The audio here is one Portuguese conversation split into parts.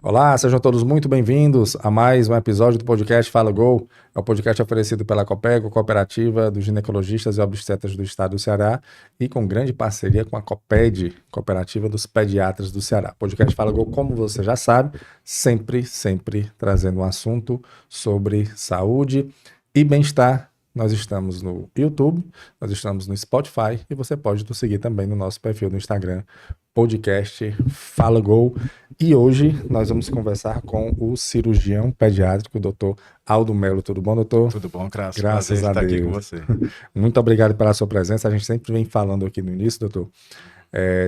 Olá, sejam todos muito bem-vindos a mais um episódio do podcast Fala Gol. É o podcast oferecido pela Copego, Cooperativa dos Ginecologistas e Obstetras do Estado do Ceará, e com grande parceria com a Coped, Cooperativa dos Pediatras do Ceará. O podcast Fala Gol, como você já sabe, sempre trazendo um assunto sobre saúde e bem-estar. Nós estamos no YouTube, nós estamos no Spotify e você pode nos seguir também no nosso perfil no Instagram, podcast Fala Gol. E hoje nós vamos conversar com o cirurgião pediátrico, doutor Aldo Melo. Tudo bom, doutor? Tudo bom, Crasso? Graças a Deus. Estar aqui com você. Muito obrigado pela sua presença. A gente sempre vem falando aqui no início, doutor,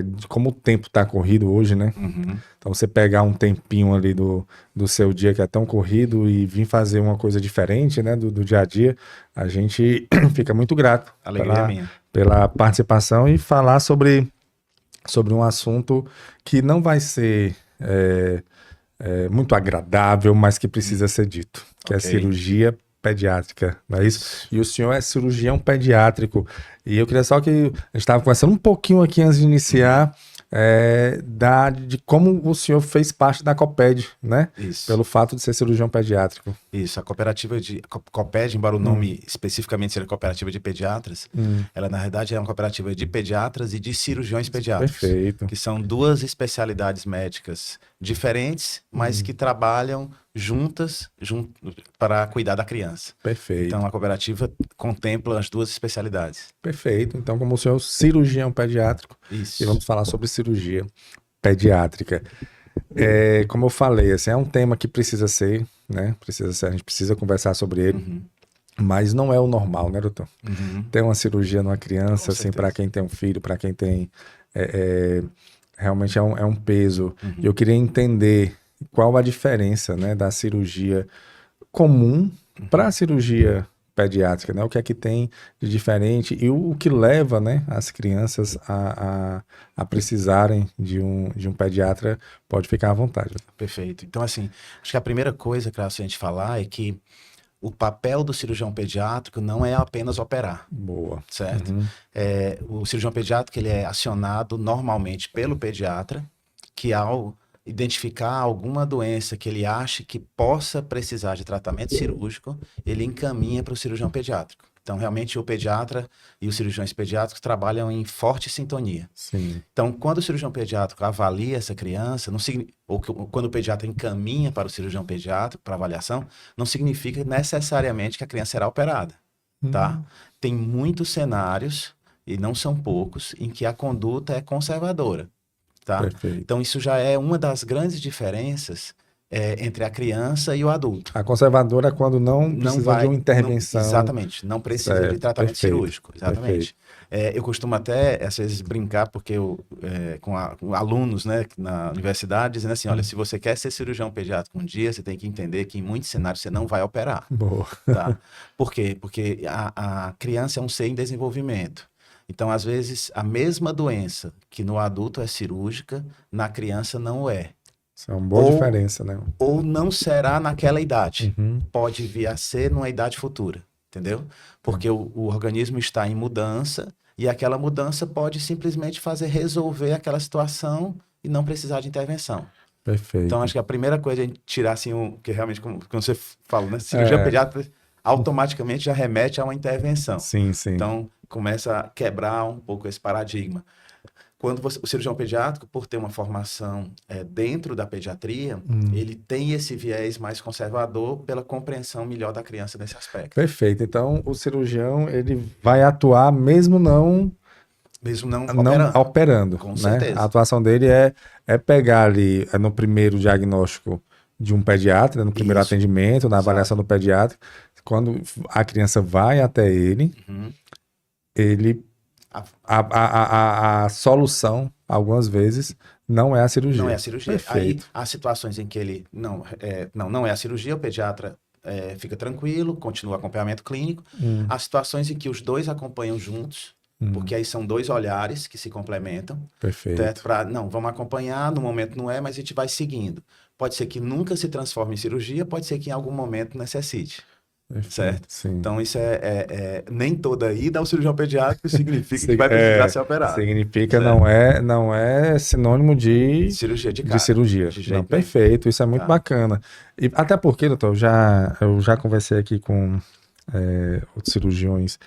de como o tempo está corrido hoje, né? Uhum. Então você pegar um tempinho ali do seu dia que é tão corrido e vir fazer uma coisa diferente, né, do dia a dia, a gente fica muito grato Alegria minha. pela participação e falar sobre um assunto que não vai ser muito agradável, mas que precisa ser dito, que é cirurgia pediátrica, não é isso? E o senhor é cirurgião pediátrico. E eu queria só que a gente estava conversando um pouquinho aqui antes de iniciar de como o senhor fez parte da Coped, né? Isso. Pelo fato de ser cirurgião pediátrico. Isso, a cooperativa de Coped, embora o nome especificamente seja cooperativa de pediatras, ela na verdade é uma cooperativa de pediatras e de cirurgiões pediátricos. Perfeito. Que são duas especialidades médicas diferentes, mas que trabalham juntas para cuidar da criança. Perfeito. Então a cooperativa contempla as duas especialidades. Perfeito. Então, como o senhor é cirurgião pediátrico, Isso. e vamos falar sobre cirurgia pediátrica. Como eu falei, assim, é um tema que precisa ser, né? A gente precisa conversar sobre ele, mas não é o normal, né, doutor? Ter uma cirurgia numa criança, assim, para quem tem um filho, para quem tem... realmente é um peso. E eu queria entender qual a diferença, né, da cirurgia comum para a cirurgia pediátrica, né? O que é que tem de diferente e o que leva, né, as crianças a precisarem de um pediatra. Pode ficar à vontade. Perfeito. Então, assim, acho que a primeira coisa que a gente falar é que o papel do cirurgião pediátrico não é apenas operar. Boa. Certo? O cirurgião pediátrico ele é acionado normalmente pelo pediatra, que ao identificar alguma doença que ele ache que possa precisar de tratamento cirúrgico, ele encaminha para o cirurgião pediátrico. Então, realmente, o pediatra e os cirurgiões pediátricos trabalham em forte sintonia. Sim. Então, quando o cirurgião pediátrico avalia essa criança, ou quando o pediatra encaminha para o cirurgião pediátrico para avaliação, não significa necessariamente que a criança será operada, tá? Tem muitos cenários, e não são poucos, em que a conduta é conservadora, tá? Perfeito. Então, isso já é uma das grandes diferenças entre a criança e o adulto. A conservadora é quando não precisa de uma intervenção. Exatamente, não precisa de tratamento cirúrgico. Exatamente. Eu costumo até, às vezes, brincar, porque com alunos, né, na universidade, dizendo assim, olha, se você quer ser cirurgião pediátrico um dia, você tem que entender que em muitos cenários você não vai operar. Boa. Tá? Por quê? Porque a criança é um ser em desenvolvimento. Então, às vezes, a mesma doença que no adulto é cirúrgica, na criança não o é. Isso é uma boa diferença, né? Ou não será naquela idade. Pode vir a ser numa idade futura, entendeu? Porque o organismo está em mudança e aquela mudança pode simplesmente resolver aquela situação e não precisar de intervenção. Perfeito. Então, acho que a primeira coisa é a gente tirar, assim, que realmente, como você falou, né? Cirurgia pediátrica automaticamente já remete a uma intervenção. Sim, sim. Então, começa a quebrar um pouco esse paradigma. Quando o cirurgião pediátrico, por ter uma formação dentro da pediatria, ele tem esse viés mais conservador pela compreensão melhor da criança nesse aspecto. Perfeito. Então, o cirurgião, ele vai atuar mesmo não operando. Com né? certeza. A atuação dele é pegar ali no primeiro diagnóstico de um pediatra, no primeiro atendimento, na avaliação do pediatra, quando a criança vai até ele, ele... A solução, algumas vezes, não é a cirurgia. Não é a cirurgia. Perfeito. Aí, há situações em que ele não é a cirurgia, o pediatra fica tranquilo, continua o acompanhamento clínico. Há situações em que os dois acompanham juntos, porque aí são dois olhares que se complementam. Perfeito. Vamos acompanhar, no momento não é, mas a gente vai seguindo. Pode ser que nunca se transforme em cirurgia, pode ser que em algum momento necessite. Perfeito, certo? sim. Então, isso nem toda ida ao cirurgião pediátrico significa que vai precisar ser operado. Significa, Certo. não é sinônimo de Cirurgia de de cara. cirurgia. De Não, jeito nenhum. perfeito, isso é muito Tá. bacana. E até porque, doutor, eu já conversei aqui com outros cirurgiões,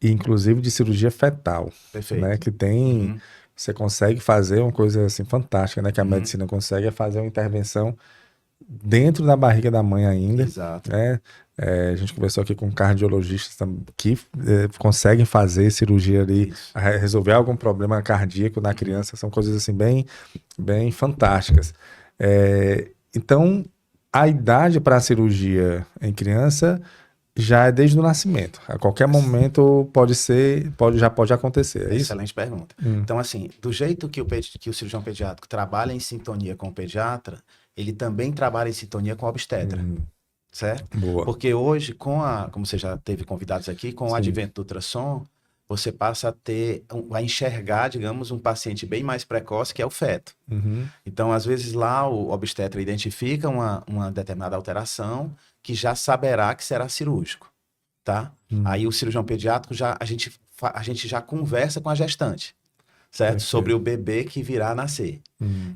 e inclusive de cirurgia fetal, Perfeito. né? Que tem, Uhum. você consegue fazer uma coisa assim fantástica, né? Que a Uhum. medicina consegue é fazer uma intervenção dentro da barriga da mãe ainda, Exato. né? A gente conversou aqui com cardiologistas que conseguem fazer cirurgia ali, Isso. resolver algum problema cardíaco na criança, são coisas assim bem, bem fantásticas. Então, a idade para a cirurgia em criança já é desde o nascimento. A qualquer momento já pode acontecer, é isso? Excelente pergunta. Então, assim, do jeito que o cirurgião pediátrico trabalha em sintonia com o pediatra, ele também trabalha em sintonia com o obstetra, certo? Boa. Porque hoje, como você já teve convidados aqui, com o advento do ultrassom, você passa a enxergar, digamos, um paciente bem mais precoce, que é o feto. Então, às vezes, lá o obstetra identifica uma determinada alteração que já saberá que será cirúrgico, tá? Aí o cirurgião pediátrico, a gente já conversa com a gestante, certo? Perfeito. Sobre o bebê que virá a nascer.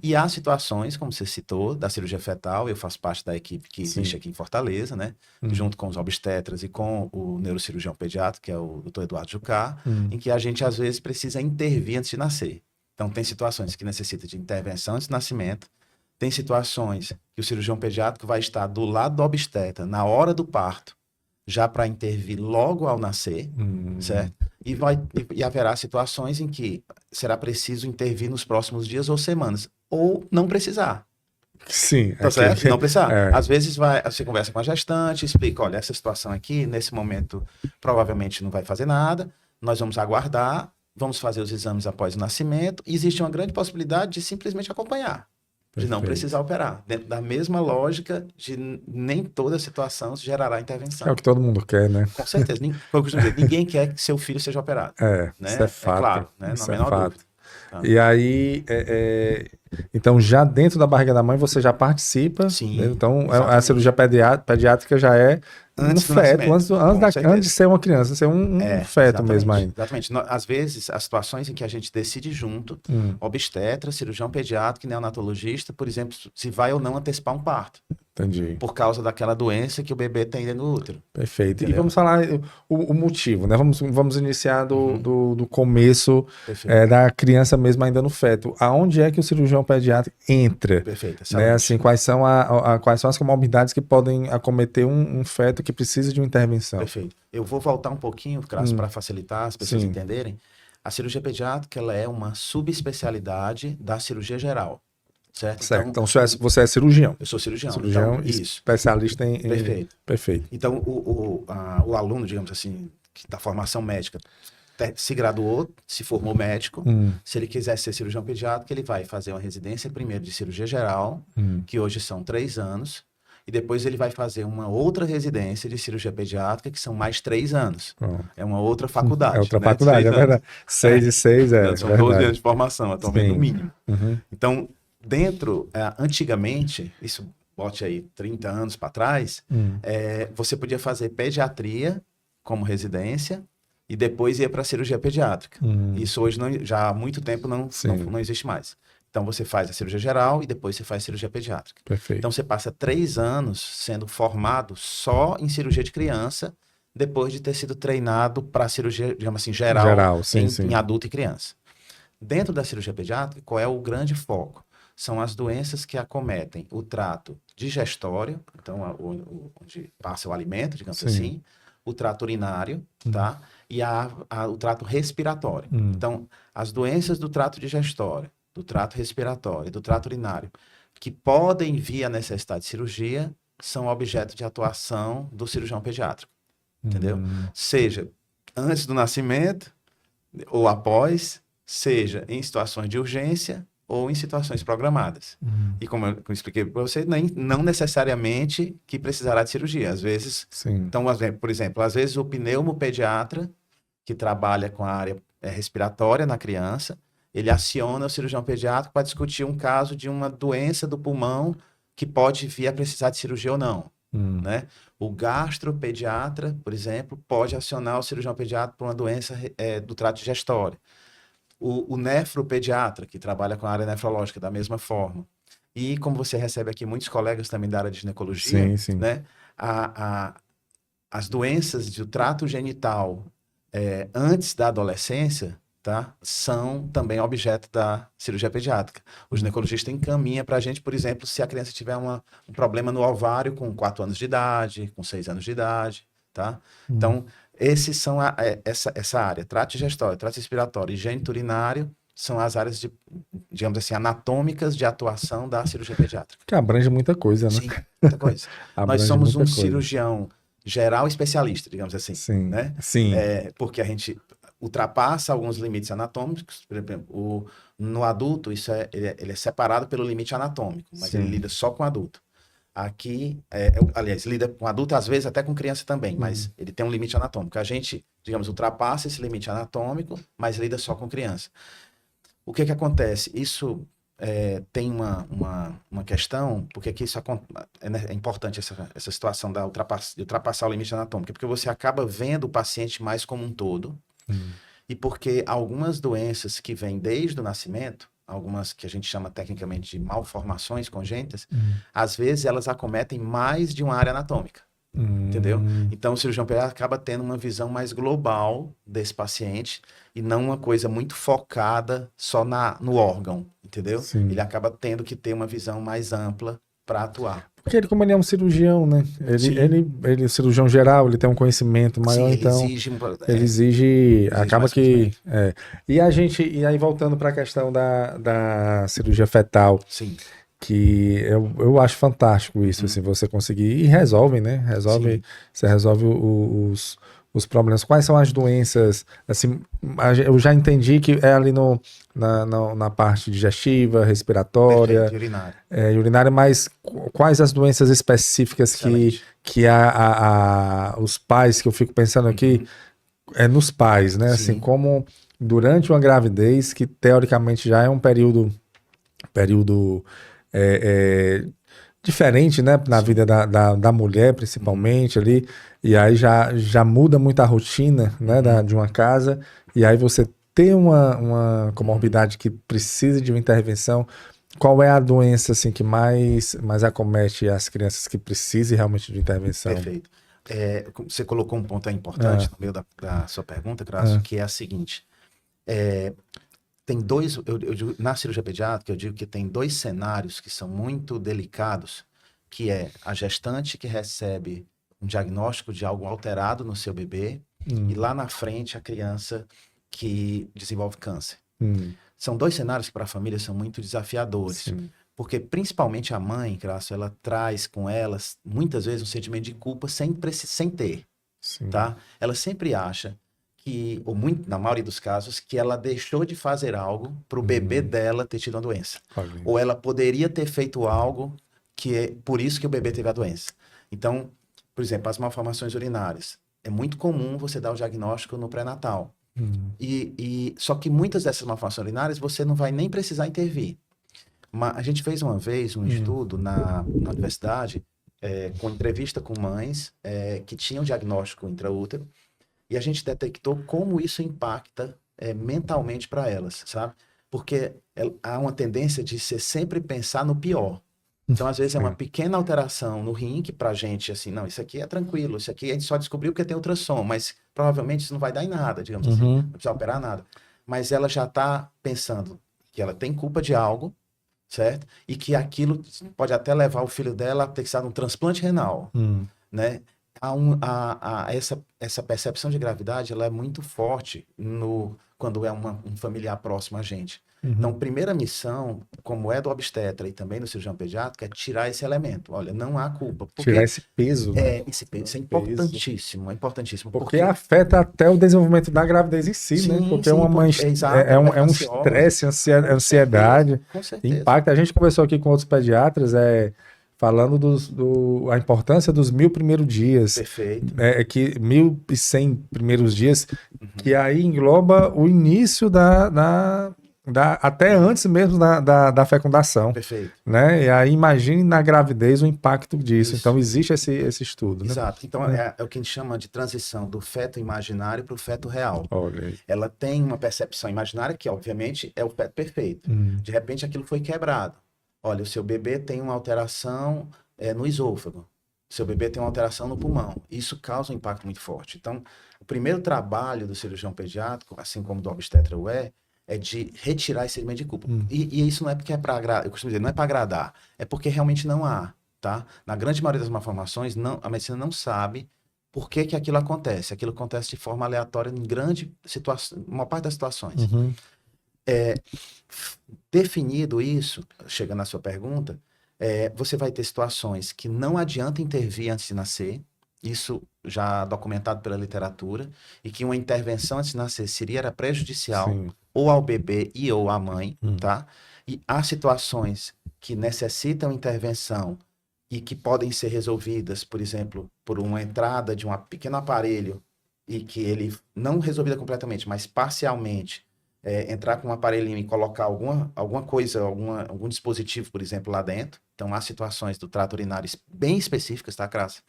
E há situações, como você citou, da cirurgia fetal, eu faço parte da equipe que existe aqui em Fortaleza, né? Junto com os obstetras e com o neurocirurgião pediátrico, que é o Dr. Eduardo Jucá, em que a gente, às vezes, precisa intervir antes de nascer. Então, tem situações que necessitam de intervenção antes do nascimento, tem situações que o cirurgião pediátrico vai estar do lado do obstetra, na hora do parto, já para intervir logo ao nascer, certo? E haverá situações em que será preciso intervir nos próximos dias ou semanas, ou não precisar. Sim. Tá certo? Não precisar. Às vezes você conversa com a gestante, explica, olha, essa situação aqui, nesse momento, provavelmente não vai fazer nada, nós vamos aguardar, vamos fazer os exames após o nascimento, e existe uma grande possibilidade de simplesmente acompanhar. De não precisar operar. Dentro da mesma lógica de nem toda situação gerará intervenção. É o que todo mundo quer, né? Com certeza. Eu costumo dizer, ninguém quer que seu filho seja operado. Né? Isso é fato. Claro, né? Isso Na é menor fato. dúvida. Tá. E aí, então já dentro da barriga da mãe você já participa. Sim, Né? Então exatamente. a cirurgia pediátrica já é Antes no do feto, nascimento. antes de ser uma criança, ser um feto mesmo ainda. Exatamente. Às vezes, as situações em que a gente decide junto, obstetra, cirurgião pediátrico e neonatologista, por exemplo, se vai ou não antecipar um parto. Entendi. Por causa daquela doença que o bebê tem dentro do útero. Perfeito. Entendeu? E vamos falar o motivo, né? Vamos iniciar do começo da criança mesmo ainda no feto. Aonde é que o cirurgião pediátrico entra? Perfeito. Né? Assim, quais são as comorbidades que podem acometer um feto que precisa de uma intervenção? Perfeito. Eu vou voltar um pouquinho, Crasso, para facilitar as pessoas entenderem. A cirurgia pediátrica ela é uma subespecialidade da cirurgia geral. Certo? Então você é cirurgião. Eu sou cirurgião. Cirurgião isso. Especialista em... Perfeito. Perfeito. Então, o aluno, digamos assim, da formação médica, se graduou, se formou médico. Se ele quiser ser cirurgião pediátrico, ele vai fazer uma residência primeiro de cirurgia geral, que hoje são 3 anos. E depois ele vai fazer uma outra residência de cirurgia pediátrica, que são mais 3 anos. É uma outra faculdade. É outra faculdade, é verdade. 6 e 6 São 12 anos de formação, atualmente no mínimo. Então, antigamente, isso bote aí 30 anos para trás, você podia fazer pediatria como residência e depois ia para a cirurgia pediátrica. Isso hoje, já há muito tempo, não existe mais. Então, você faz a cirurgia geral e depois você faz a cirurgia pediátrica. Perfeito. Então, você passa 3 anos sendo formado só em cirurgia de criança, depois de ter sido treinado para a cirurgia, digamos assim, geral em adulto e criança. Dentro da cirurgia pediátrica, qual é o grande foco? São as doenças que acometem o trato digestório, então onde passa o alimento, digamos assim, o trato urinário, tá? E o trato respiratório. Então, as doenças do trato digestório, do trato respiratório, do trato urinário, que podem vir a necessidade de cirurgia, são objeto de atuação do cirurgião pediátrico, entendeu? Seja antes do nascimento ou após, seja em situações de urgência ou em situações programadas. E como eu expliquei para você, não necessariamente que precisará de cirurgia. Às vezes, então, por exemplo, às vezes o pneumopediatra, que trabalha com a área respiratória na criança, ele aciona o cirurgião pediátrico para discutir um caso de uma doença do pulmão que pode vir a precisar de cirurgia ou não. né? O gastropediatra, por exemplo, pode acionar o cirurgião pediatra para uma doença do trato digestório. O nefropediatra, que trabalha com a área nefrológica, da mesma forma. E como você recebe aqui muitos colegas também da área de ginecologia, Sim, sim. né? As doenças do trato genital antes da adolescência, tá? São também objeto da cirurgia pediátrica. O ginecologista encaminha para a gente, por exemplo, se a criança tiver um problema no ovário com 4 anos de idade, com 6 anos de idade, tá? Então, esses são essa área, trato digestório, trato respiratório e geniturinário, são as áreas, digamos assim, anatômicas de atuação da cirurgia pediátrica. Que abrange muita coisa, né? Sim, muita coisa. Nós somos um coisa. cirurgião geral especialista, digamos assim. Sim, né? sim. Porque a gente ultrapassa alguns limites anatômicos. Por exemplo, no adulto, ele é separado pelo limite anatômico, mas ele lida só com adulto. Aqui, aliás, lida com adulto, às vezes até com criança também, mas ele tem um limite anatômico. A gente, digamos, ultrapassa esse limite anatômico, mas lida só com criança. O que acontece? Isso tem uma questão, porque aqui isso é importante essa situação de ultrapassar o limite anatômico, porque você acaba vendo o paciente mais como um todo, e porque algumas doenças que vêm desde o nascimento, algumas que a gente chama tecnicamente de malformações congênitas, às vezes elas acometem mais de uma área anatômica. Entendeu? Então o cirurgião pediatra acaba tendo uma visão mais global desse paciente e não uma coisa muito focada só no órgão, entendeu? Sim. Ele acaba tendo que ter uma visão mais ampla para atuar. Porque como ele é um cirurgião, né? Ele é cirurgião geral, ele tem um conhecimento maior, então ele exige acaba que e aí voltando para a questão da cirurgia fetal. Sim. Que eu acho fantástico isso, assim, você conseguir, e resolve, né? Você resolve os problemas. Quais são as doenças, assim, eu já entendi que é ali na parte digestiva, respiratória, perfeito, urinária, mas quais as doenças específicas que os pais, que eu fico pensando aqui, nos pais, né? Assim, como durante uma gravidez, que teoricamente já é um período diferente, né, na vida da mulher, principalmente ali, e aí já muda muito a rotina, né, de uma casa, e aí você tem uma comorbidade que precisa de uma intervenção. Qual é a doença, assim, que mais acomete as crianças que precisam realmente de intervenção? Perfeito. Você colocou um ponto importante no meio da sua pergunta, Crasso, que é a seguinte, tem dois, eu digo, na cirurgia pediátrica, eu digo que tem 2 cenários que são muito delicados, que é a gestante que recebe um diagnóstico de algo alterado no seu bebê, e lá na frente a criança que desenvolve câncer. São 2 cenários que para a família são muito desafiadores, porque principalmente a mãe, Crasso, ela traz com elas muitas vezes um sentimento de culpa sem ter, tá? Ela sempre acha ou muito, na maioria dos casos, que ela deixou de fazer algo para o bebê dela ter tido uma doença. Ou ela poderia ter feito algo que é por isso que o bebê teve a doença. Então, por exemplo, as malformações urinárias. É muito comum você dar o diagnóstico no pré-natal. Só que muitas dessas malformações urinárias você não vai nem precisar intervir. A gente fez uma vez um estudo na universidade, com entrevista com mães que tinham diagnóstico intraútero, e a gente detectou como isso impacta mentalmente para elas, sabe? Porque há uma tendência de você sempre pensar no pior. Então, às vezes, é uma pequena alteração no rim que pra gente, assim, não, isso aqui é tranquilo, isso aqui a gente só descobriu porque tem ultrassom, mas provavelmente isso não vai dar em nada, digamos assim, não precisa operar nada. Mas ela já tá pensando que ela tem culpa de algo, certo? E que aquilo pode até levar o filho dela a ter que estar num transplante renal, né? Essa percepção de gravidade, ela é muito forte quando é um familiar próximo a gente. Então, primeira missão, como é do obstetra e também do cirurgião pediátrico, é tirar esse elemento. Olha, não há culpa. Tirar esse peso, né? Esse peso. Isso é importantíssimo, é importantíssimo. Porque afeta até o desenvolvimento da gravidez em si, né? Porque uma mãe é um estresse, ansiedade. Com certeza. Impacta. A gente conversou aqui com outros pediatras, falando a importância dos 1000 primeiros dias. Perfeito. Que 1100 primeiros dias, que aí engloba o início até antes mesmo da fecundação, Perfeito. né? E aí imagine na gravidez o impacto disso. Isso. Então existe esse estudo, né? Exato. Então, é o que a gente chama de transição do feto imaginário para o feto real. Olha aí. Ela tem uma percepção imaginária que, obviamente, é o feto perfeito. De repente, aquilo foi quebrado. Olha, o seu bebê tem uma alteração no esôfago. O seu bebê tem uma alteração no pulmão. Isso causa um impacto muito forte. Então, o primeiro trabalho do cirurgião pediátrico, assim como do obstetra é de retirar esse elemento de culpa. E isso não é porque é para agradar, eu costumo dizer, não é para agradar, é porque realmente não há, tá? Na grande maioria das malformações, a medicina não sabe por que aquilo acontece. Aquilo acontece de forma aleatória em grande situação, uma parte das situações. Definido isso, chegando à sua pergunta, você vai ter situações que não adianta intervir antes de nascer, isso já documentado pela literatura, e que uma intervenção antes de nascer era prejudicial Sim. ou ao bebê e ou à mãe, tá? E há situações que necessitam intervenção e que podem ser resolvidas, por exemplo, por uma entrada de um pequeno aparelho e que ele não resolvida completamente, mas parcialmente, entrar com um aparelhinho e colocar alguma coisa, algum dispositivo, por exemplo, lá dentro. Então, há situações do trato urinário bem específicas, tá, Crasso?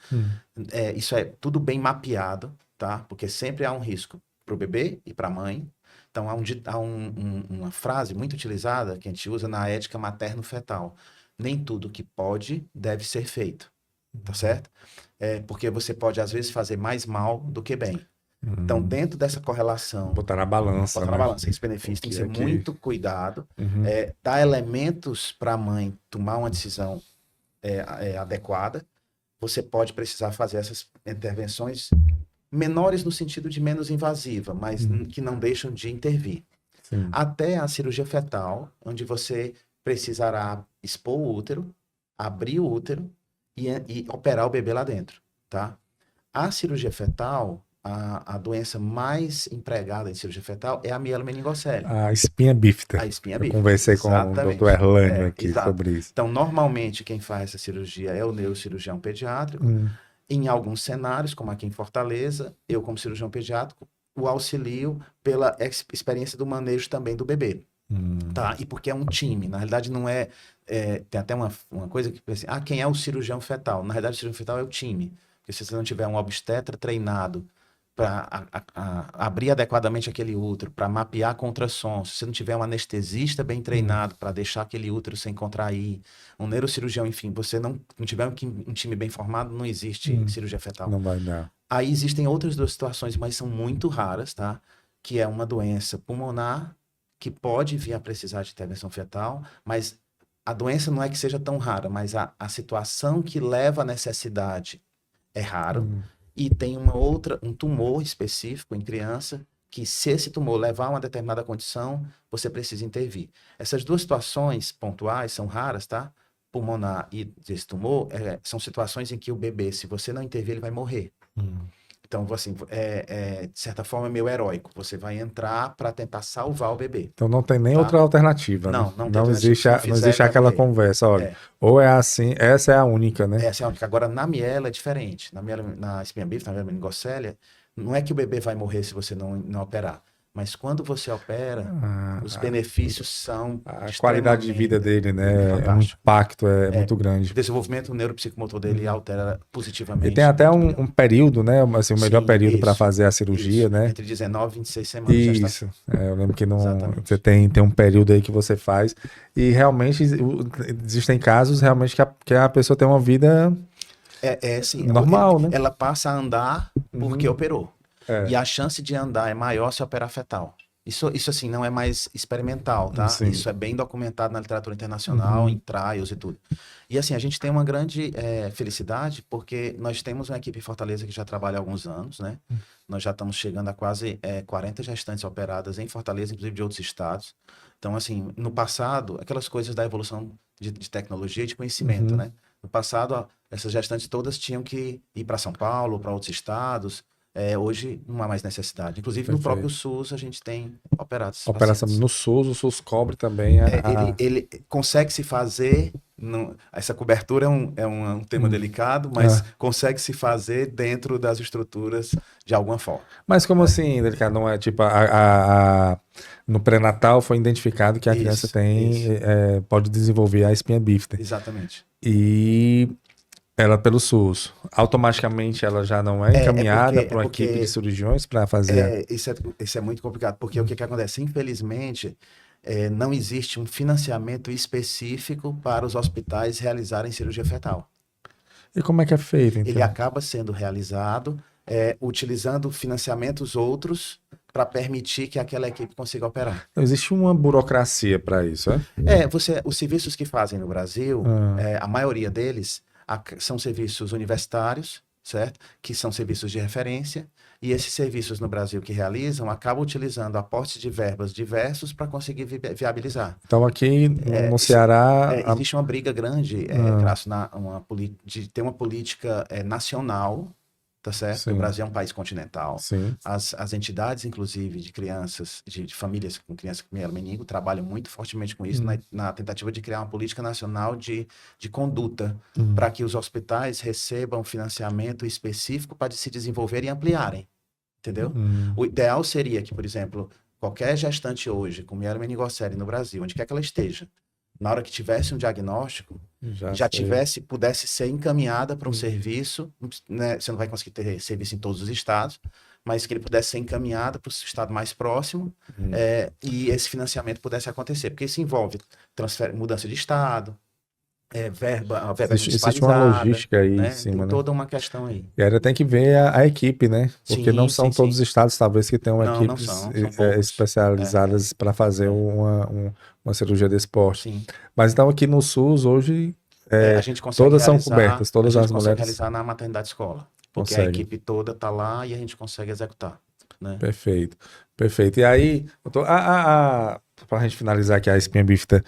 Isso é tudo bem mapeado, tá? Porque sempre há um risco para o bebê e para a mãe. Então, há uma frase muito utilizada que a gente usa na ética materno-fetal. Nem tudo que pode deve ser feito, tá certo? Porque você pode, às vezes, fazer mais mal do que bem. Então, dentro dessa correlação... Botar na balança, Botar né? na balança. Esse benefício tem que ser muito cuidado. Dar elementos para a mãe tomar uma decisão adequada. Você pode precisar fazer essas intervenções menores no sentido de menos invasiva, mas que não deixam de intervir. Sim. Até a cirurgia fetal, onde você precisará expor o útero, abrir o útero e operar o bebê lá dentro, tá? A cirurgia fetal, a doença mais empregada em cirurgia fetal é a mielomeningocele. A espinha bífida. A espinha Eu bífida. conversei com o Dr. Erlânio aqui sobre isso. Então, normalmente, quem faz essa cirurgia é o neurocirurgião pediátrico. Em alguns cenários, como aqui em Fortaleza, eu, como cirurgião pediátrico, o auxilio pela experiência do manejo também do bebê. Tá? E porque é um time. Na realidade, não é... tem até uma coisa que pensa assim, quem é o cirurgião fetal? Na realidade, o cirurgião fetal é o time. Porque se você não tiver um obstetra treinado para abrir adequadamente aquele útero, para mapear contração, se você não tiver um anestesista bem treinado para deixar aquele útero sem contrair, um neurocirurgião, enfim, você não tiver um time bem formado, não existe cirurgia fetal. Não vai dar. Aí existem outras duas situações, mas são muito raras, tá? Que é uma doença pulmonar, que pode vir a precisar de intervenção fetal, mas a doença não é que seja tão rara, mas a situação que leva à necessidade é raro. E tem um tumor específico em criança, que se esse tumor levar a uma determinada condição, você precisa intervir. Essas duas situações pontuais são raras, tá? Pulmonar e esse tumor são situações em que o bebê, se você não intervir, ele vai morrer. Então, assim, de certa forma, é meio heróico. Você vai entrar para tentar salvar o bebê. Então não tem nem outra alternativa, Não, né? não tem Não alternativa. existe, não existe aquela conversa, olha, ou é assim, essa é a única, né? Essa é a única. Agora, na miela é diferente. Na espinha bífida, na mielomeningocele, não é que o bebê vai morrer se você não operar. Mas quando você opera, os benefícios são a qualidade de vida dele, né? fantástico. O impacto é muito grande. O desenvolvimento neuropsicomotor dele altera positivamente. E tem até um período, né? Assim, o melhor período para fazer a cirurgia, né? Entre 19 e 26 semanas. Isso. Eu lembro que você tem um período aí que você faz. E realmente existem casos realmente que a pessoa tem uma vida sim, normal, né? Ela passa a andar porque operou. E a chance de andar é maior se operar fetal. Isso assim, não é mais experimental, tá? Sim. Isso é bem documentado na literatura internacional, em trials e tudo. E assim, a gente tem uma grande felicidade, porque nós temos uma equipe em Fortaleza que já trabalha há alguns anos, né? Nós já estamos chegando a quase 40 gestantes operadas em Fortaleza, inclusive de outros estados. Então, assim, no passado, aquelas coisas da evolução de tecnologia e de conhecimento, né? No passado, essas gestantes todas tinham que ir para São Paulo, para outros estados, hoje não há mais necessidade. Inclusive, no próprio SUS, a gente tem operados. Operação no SUS, o SUS cobre também ele consegue se fazer. Essa cobertura é um tema delicado, mas consegue se fazer dentro das estruturas de alguma forma. Mas como assim, delicado? Não é tipo no pré-natal foi identificado que a criança pode desenvolver a espinha bífida. Exatamente. E ela pelo SUS, automaticamente ela já não é encaminhada para uma equipe de cirurgiões para fazer? Isso é muito complicado, porque o que acontece? Infelizmente, não existe um financiamento específico para os hospitais realizarem cirurgia fetal. E como é que é feito, então? Ele acaba sendo realizado utilizando financiamentos outros para permitir que aquela equipe consiga operar. Então, existe uma burocracia para isso, é? Os serviços que fazem no Brasil, a maioria deles são serviços universitários, certo? Que são serviços de referência, e esses serviços no Brasil que realizam acabam utilizando aportes de verbas diversos para conseguir viabilizar. Então aqui no Ceará... Existe uma briga grande, Crasso, de ter uma política nacional, tá certo? Sim. O Brasil é um país continental. Sim. As entidades, inclusive, de crianças, de famílias com crianças com mielomeningocele, trabalham muito fortemente com isso na tentativa de criar uma política nacional de conduta para que os hospitais recebam financiamento específico para se desenvolverem e ampliarem, entendeu? O ideal seria que, por exemplo, qualquer gestante hoje com mielomeningocele no Brasil, onde quer que ela esteja, na hora que tivesse um diagnóstico, pudesse ser encaminhada para um serviço, né? Você não vai conseguir ter serviço em todos os estados, mas que ele pudesse ser encaminhado para o estado mais próximo e esse financiamento pudesse acontecer, porque isso envolve mudança de estado, verba existe uma logística aí, né? Em cima, tem toda uma questão aí. E ainda tem que ver a equipe, né? Porque não são todos os estados, talvez, que tenham equipes são especializadas para fazer uma cirurgia desse porte. Mas então aqui no SUS, hoje, a gente consegue todas são cobertas, todas as mulheres... A gente consegue realizar na maternidade escola, porque a equipe toda está lá e a gente consegue executar. Né? Perfeito, perfeito. E aí, para a gente finalizar aqui a espinha bífida,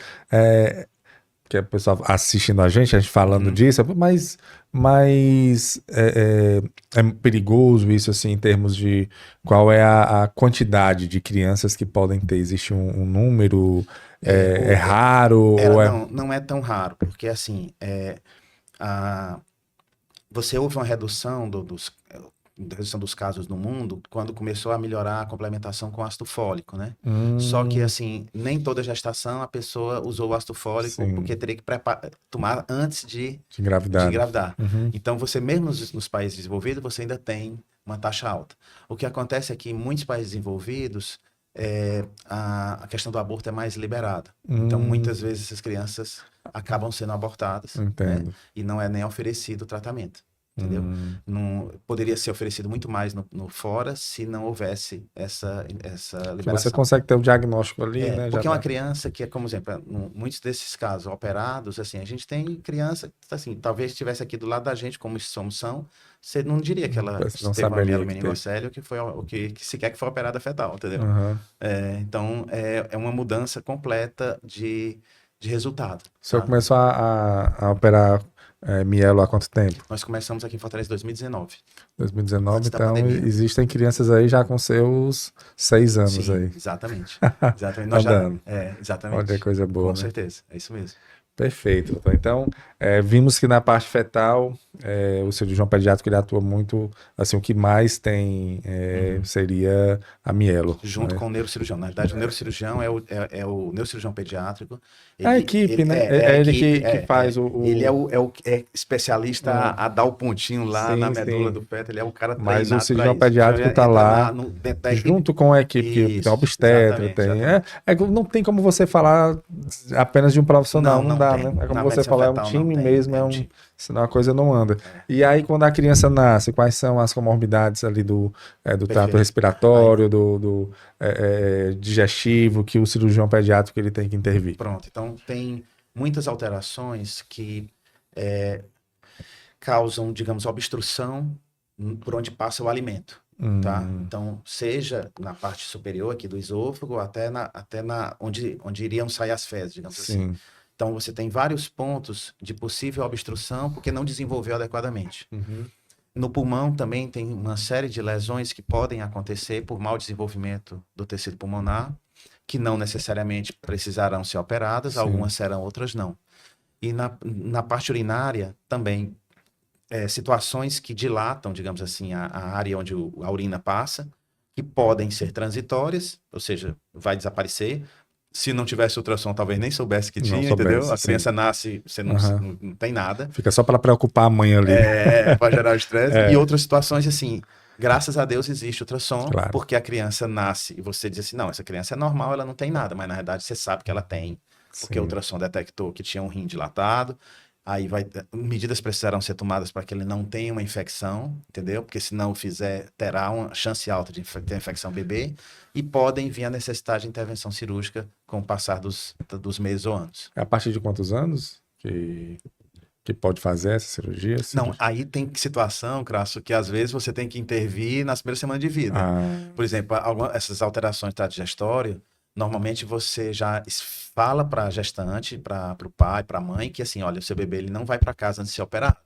que é o pessoal assistindo a gente falando disso, mas é perigoso isso, assim, em termos de qual é a quantidade de crianças que podem ter? Existe um número? É raro? Não é tão raro, porque assim, você houve uma redução dos casos no mundo quando começou a melhorar a complementação com ácido fólico, né? Só que, assim, nem toda gestação a pessoa usou o ácido fólico porque teria que tomar antes de engravidar. Então, você mesmo nos países desenvolvidos, você ainda tem uma taxa alta. O que acontece é que em muitos países desenvolvidos, a questão do aborto é mais liberada. Então, muitas vezes essas crianças acabam sendo abortadas, né? E não é nem oferecido o tratamento. Entendeu? Não, poderia ser oferecido muito mais no fora se não houvesse essa liberação. Você consegue ter o diagnóstico ali, né? Porque uma criança que é, como exemplo, muitos desses casos operados, assim, a gente tem criança, assim, talvez estivesse aqui do lado da gente, como são, você não diria que ela teve uma mielomeningocele ou que foi o que sequer que foi operada fetal, entendeu? Então, é uma mudança completa de resultado. O senhor começou a operar mielo há quanto tempo? Nós começamos aqui em Fortaleza em 2019. 2019, então existem crianças aí já com seus 6 anos. Sim, aí. Exatamente. Nós exatamente. Olha que coisa boa, Com né? certeza, é isso mesmo. Perfeito. Então, vimos que na parte fetal, o cirurgião pediátrico ele atua muito, assim, o que mais tem seria a mielo. Junto com o neurocirurgião. Na verdade, o neurocirurgião é o neurocirurgião pediátrico. A equipe, né? É ele que faz Ele é especialista a dar o pontinho lá na medula do feto. Ele é o cara treinado. Mas o cirurgião pediátrico está lá junto com a equipe que tem obstetra. Não tem como você falar apenas de um profissional, não dá, né? É como você falou, é um time mesmo, senão a coisa não anda. E aí, quando a criança nasce, quais são as comorbidades ali do trato respiratório, do digestivo, que o cirurgião pediátrico ele tem que intervir? Pronto, então tem muitas alterações que causam, digamos, obstrução por onde passa o alimento. Tá? Então, seja na parte superior aqui do esôfago, até onde iriam sair as fezes, digamos assim. Então, você tem vários pontos de possível obstrução porque não desenvolveu adequadamente. No pulmão também tem uma série de lesões que podem acontecer por mau desenvolvimento do tecido pulmonar, que não necessariamente precisarão ser operadas, Sim. algumas serão, outras não. E na parte urinária também, situações que dilatam, digamos assim, a área onde a urina passa, que podem ser transitórias, ou seja, vai desaparecer. Se não tivesse ultrassom, talvez nem soubesse que Não tinha, soubesse, entendeu? A sim. criança nasce, você não, Aham. não tem nada. Fica só para preocupar a mãe ali. Para gerar estresse. É. E outras situações, assim, graças a Deus existe ultrassom, Claro. porque a criança nasce e você diz assim, não, essa criança é normal, ela não tem nada, mas na verdade você sabe que ela tem, porque o Sim. ultrassom detectou que tinha um rim dilatado, aí medidas precisarão ser tomadas para que ele não tenha uma infecção, entendeu? Porque se não fizer, terá uma chance alta de ter infecção bebê, e podem vir a necessidade de intervenção cirúrgica com o passar dos meses ou anos. É a partir de quantos anos que pode fazer essa cirurgia? Não, aí tem situação, Crasso, que às vezes você tem que intervir nas primeiras semanas de vida. Por exemplo, essas alterações do trato digestório, normalmente você já fala para a gestante, para o pai, para a mãe, que assim, olha, o seu bebê ele não vai para casa antes de ser operado,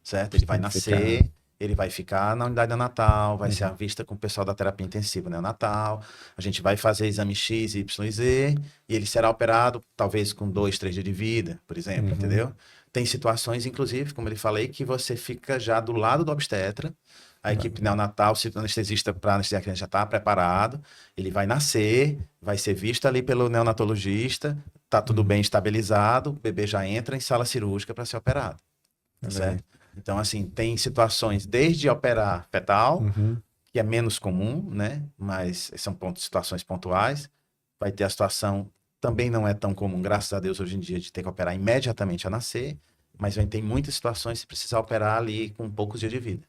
certo? Ele vai nascer, ele vai ficar na unidade neonatal, vai ser à vista com o pessoal da terapia intensiva neonatal, a gente vai fazer exame X, Y e Z, e ele será operado talvez com 2, 3 dias de vida, por exemplo, entendeu? Tem situações, inclusive, como eu falei, que você fica já do lado do obstetra, a equipe neonatal, se o anestesista para anestesiar a criança já está preparado, ele vai nascer, vai ser visto ali pelo neonatologista, está tudo bem estabilizado, o bebê já entra em sala cirúrgica para ser operado, certo? Então, assim, tem situações desde operar fetal, que é menos comum, né? Mas são situações pontuais. Vai ter a situação, também não é tão comum, graças a Deus, hoje em dia, de ter que operar imediatamente a nascer, mas tem muitas situações que precisar operar ali com poucos dias de vida.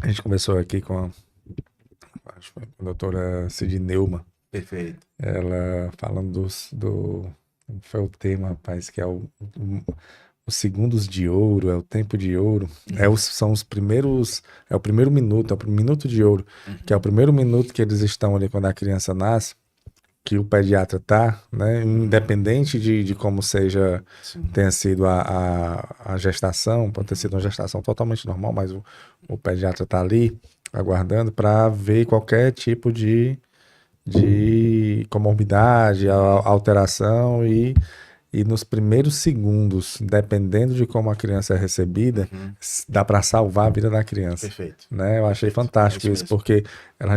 A gente conversou aqui com a doutora Cid Neumann. Perfeito. Ela falando foi o tema, rapaz, que é os segundos de ouro, é o tempo de ouro, são os primeiros, é o primeiro minuto, é o minuto de ouro, que é o primeiro minuto que eles estão ali quando a criança nasce, que o pediatra tá, né, independente de como tenha sido a gestação, pode ter sido uma gestação totalmente normal, mas o pediatra tá ali aguardando para ver qualquer tipo de comorbidade, alteração e nos primeiros segundos, dependendo de como a criança é recebida, dá para salvar a vida da criança. Perfeito. Né? Eu achei fantástico isso, porque ela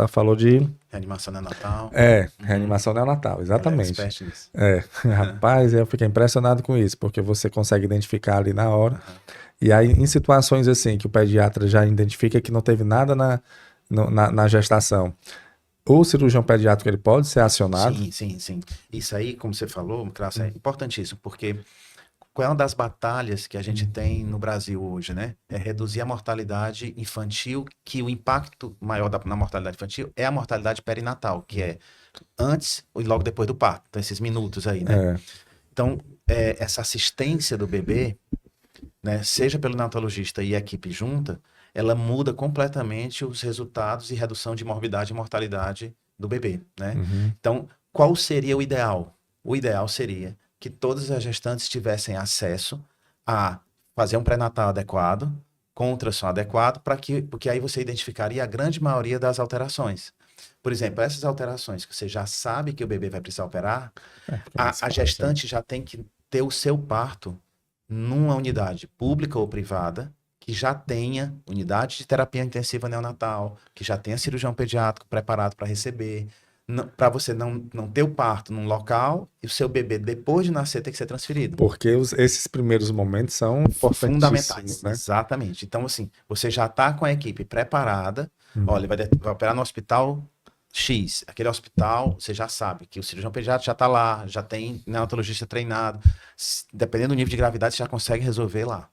falou de reanimação neonatal. Reanimação neonatal, exatamente. Ela Rapaz, eu fiquei impressionado com isso, porque você consegue identificar ali na hora. E aí, em situações assim, que o pediatra já identifica que não teve nada na gestação, o cirurgião pediátrico ele pode ser acionado? Sim. Isso aí, como você falou, Crasso, é importantíssimo, porque qual é uma das batalhas que a gente tem no Brasil hoje, né? É reduzir a mortalidade infantil, que o impacto maior na mortalidade infantil é a mortalidade perinatal, que é antes e logo depois do parto, então esses minutos aí, né? Então, essa assistência do bebê, né, seja pelo neonatologista e a equipe junta, ela muda completamente os resultados e redução de morbidade e mortalidade do bebê, né? Então, qual seria o ideal? O ideal seria que todas as gestantes tivessem acesso a fazer um pré-natal adequado, com ultrassom adequado, porque aí você identificaria a grande maioria das alterações. Por exemplo, essas alterações que você já sabe que o bebê vai precisar operar, a gestante já tem que ter o seu parto numa unidade pública ou privada, que já tenha unidade de terapia intensiva neonatal, que já tenha cirurgião pediátrico preparado para receber, para você não ter o parto num local e o seu bebê, depois de nascer, tem que ser transferido. Porque esses primeiros momentos são fundamentais, né? Exatamente. Então, assim, você já está com a equipe preparada, olha, vai operar no hospital X, aquele hospital, você já sabe que o cirurgião pediátrico já está lá, já tem neonatologista treinado, dependendo do nível de gravidade, você já consegue resolver lá.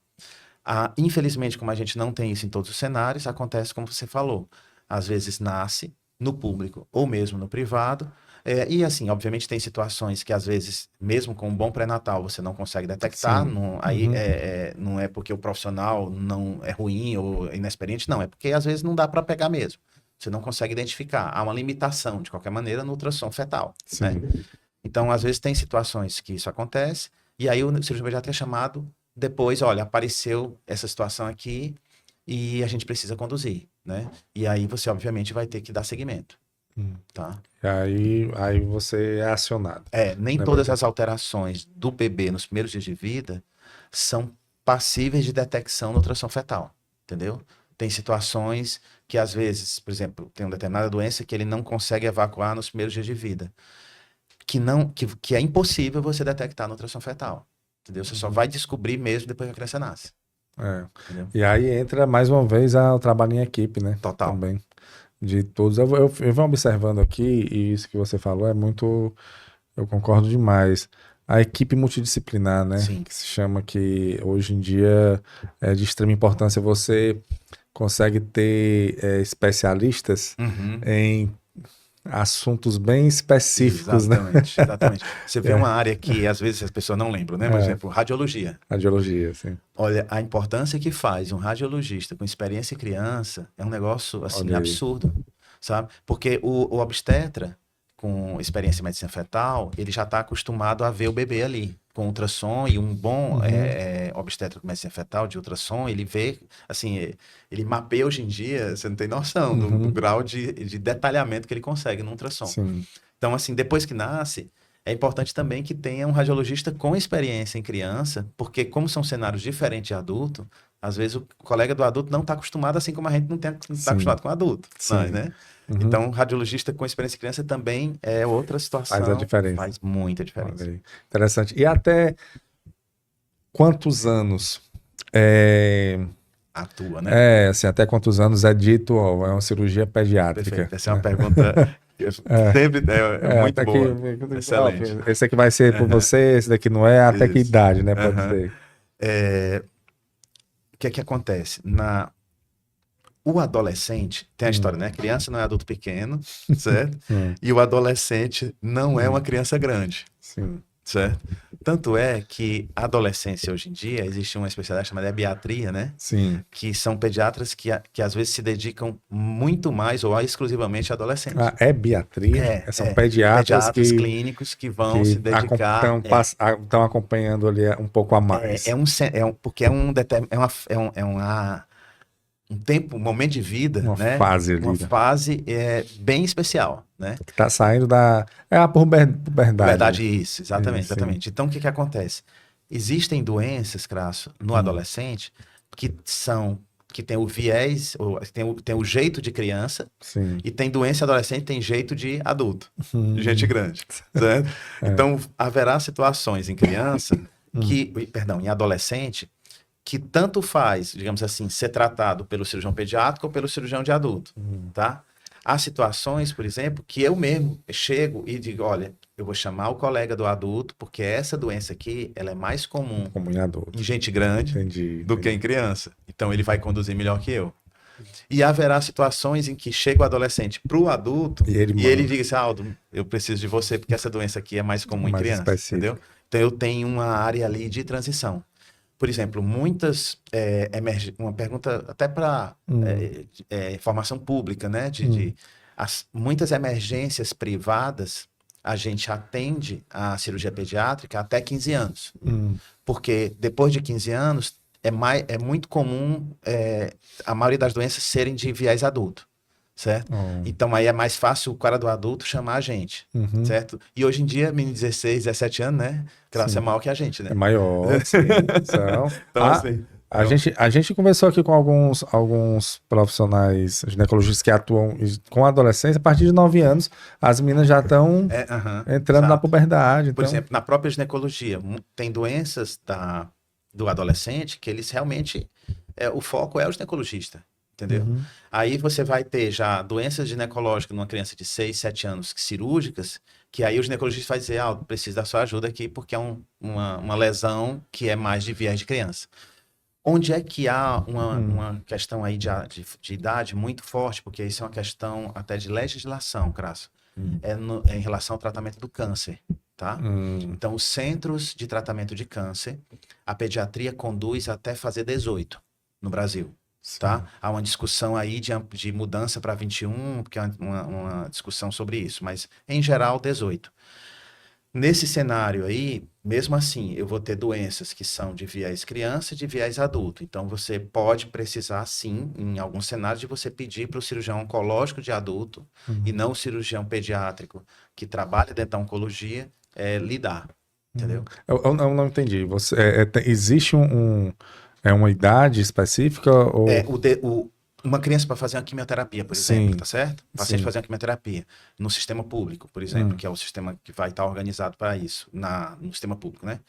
Infelizmente, como a gente não tem isso em todos os cenários, acontece como você falou. Às vezes nasce no público ou mesmo no privado. E assim, obviamente tem situações que às vezes, mesmo com um bom pré-natal, você não consegue detectar. Não é porque o profissional não é ruim ou inexperiente, não. É porque às vezes não dá para pegar mesmo. Você não consegue identificar. Há uma limitação, de qualquer maneira, no ultrassom fetal. Né? Então, às vezes tem situações que isso acontece. E aí o cirurgião pediatra é chamado depois, olha, apareceu essa situação aqui e a gente precisa conduzir, né? E aí você, obviamente, vai ter que dar seguimento, Hum. tá? E aí você é acionado. Nem Né, todas as alterações do bebê nos primeiros dias de vida são passíveis de detecção no ultrassom fetal, entendeu? Tem situações que, às vezes, por exemplo, tem uma determinada doença que ele não consegue evacuar nos primeiros dias de vida, que é impossível você detectar no ultrassom fetal, entendeu? Você só vai descobrir mesmo depois que a criança nasce, É. entendeu? E aí entra mais uma vez o trabalho em equipe, né? Total. Também. De todos. Eu venho observando aqui, e isso que você falou é muito. Eu concordo demais. A equipe multidisciplinar, né? Sim. Que se chama que hoje em dia é de extrema importância. Você consegue ter especialistas Uhum. em assuntos bem específicos, né? Exatamente, exatamente. Você vê uma área que às vezes as pessoas não lembram, né? Por exemplo, radiologia. Radiologia, assim. Olha, a importância que faz um radiologista com experiência em criança é um negócio, assim, Olha aí. absurdo, sabe? Porque o obstetra com experiência em medicina fetal, ele já está acostumado a ver o bebê ali, com ultrassom, e um bom obstetra com medicina fetal de ultrassom, ele vê, assim, ele mapeia hoje em dia, você não tem noção do grau de detalhamento que ele consegue no ultrassom. Sim. Então, assim, depois que nasce, é importante também que tenha um radiologista com experiência em criança, porque como são cenários diferentes de adulto, às vezes o colega do adulto não está acostumado, assim como a gente não está acostumado com o adulto, né? Então, radiologista com experiência em criança também é outra situação. Faz a diferença. Faz muita diferença. Olha aí. Interessante. E até quantos anos atua, né? assim, até quantos anos é dito, ó, é uma cirurgia pediátrica? Perfeito. Essa é uma pergunta sempre muito boa. Excelente. Esse aqui vai ser por você, esse daqui não é, até que idade, né? Pode dizer. O que é que acontece? O adolescente, tem a história, né? Criança não é adulto pequeno, certo? E o adolescente não é uma criança grande. Sim. Certo? Tanto é que a adolescência hoje em dia, existe uma especialidade chamada ebiatria, né? Sim. Que são pediatras que às vezes se dedicam muito mais ou exclusivamente a adolescentes. Ebiatria? São pediatras clínicos que vão se dedicar... Estão acompanhando ali um pouco a mais. Porque é um tempo, um momento de vida, né? Fase ali, uma fase bem especial, né? Que tá saindo a puberdade. Verdade, isso, exatamente. Então, o que acontece? Existem doenças, Crasso, no adolescente, que tem o viés, tem o jeito de criança, sim. E tem doença adolescente, tem jeito de adulto, de gente grande, certo? Então, haverá situações em criança, em adolescente, que tanto faz, digamos assim, ser tratado pelo cirurgião pediátrico ou pelo cirurgião de adulto, tá? Há situações, por exemplo, que eu mesmo chego e digo, olha, eu vou chamar o colega do adulto, porque essa doença aqui, ela é mais comum em adulto, em gente grande do que em criança. Então, ele vai conduzir melhor que eu. E haverá situações em que chega o adolescente para o adulto e ele diz assim, Aldo, eu preciso de você porque essa doença aqui é mais comum em criança, entendeu? Então, eu tenho uma área ali de transição. Por exemplo, uma pergunta até para informação pública, né? Muitas emergências privadas, a gente atende a cirurgia pediátrica até 15 anos. Porque depois de 15 anos, é muito comum a maioria das doenças serem de viés adulto. Certo? Então aí é mais fácil o cara do adulto chamar a gente, certo? E hoje em dia, menino de 16, 17 anos, né? Classe é maior que a gente, né? É maior, sim. Então, assim... A gente conversou aqui com alguns profissionais ginecologistas que atuam com adolescência. A partir de 9 anos, as meninas já estão entrando na puberdade. Por exemplo, na própria ginecologia, tem doenças do adolescente que eles realmente... o foco é o ginecologista. Entendeu? Aí você vai ter já doenças ginecológicas numa criança de 6, 7 anos cirúrgicas, que aí o ginecologista vai dizer, preciso da sua ajuda aqui, porque é uma lesão que é mais de viés de criança. Onde é que há uma questão aí de idade muito forte, porque isso é uma questão até de legislação, Crasso, em relação ao tratamento do câncer, tá? Então, os centros de tratamento de câncer, a pediatria conduz até fazer 18 no Brasil. Tá? Há uma discussão aí de mudança para 21, porque é uma discussão sobre isso, mas em geral 18. Nesse cenário aí, mesmo assim, eu vou ter doenças que são de viés criança e de viés adulto. Então, você pode precisar, sim, em alguns cenários, de você pedir para o cirurgião oncológico de adulto e não o cirurgião pediátrico que trabalha dentro da oncologia lidar, entendeu? Eu não entendi. Existe uma idade específica ou... Uma criança para fazer uma quimioterapia, por exemplo, Sim, tá certo? O paciente sim. fazer uma quimioterapia no sistema público, por exemplo, Hum. que é o sistema que vai estar organizado para isso, no sistema público, né?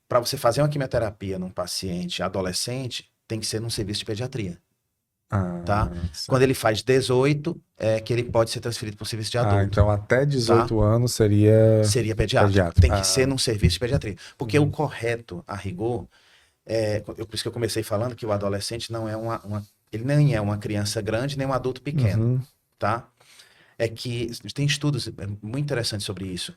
Para você fazer uma quimioterapia num paciente adolescente, tem que ser num serviço de pediatria, tá? Sim. Quando ele faz 18, é que ele pode ser transferido para um serviço de adulto. Então até 18 anos seria... Seria pediátrico. Pediátrico. Tem que ser num serviço de pediatria. Porque Uhum. o correto, a rigor, por isso que eu comecei falando que o adolescente não é ele nem é uma criança grande, nem um adulto pequeno, Uhum. tá? É que tem estudos muito interessantes sobre isso,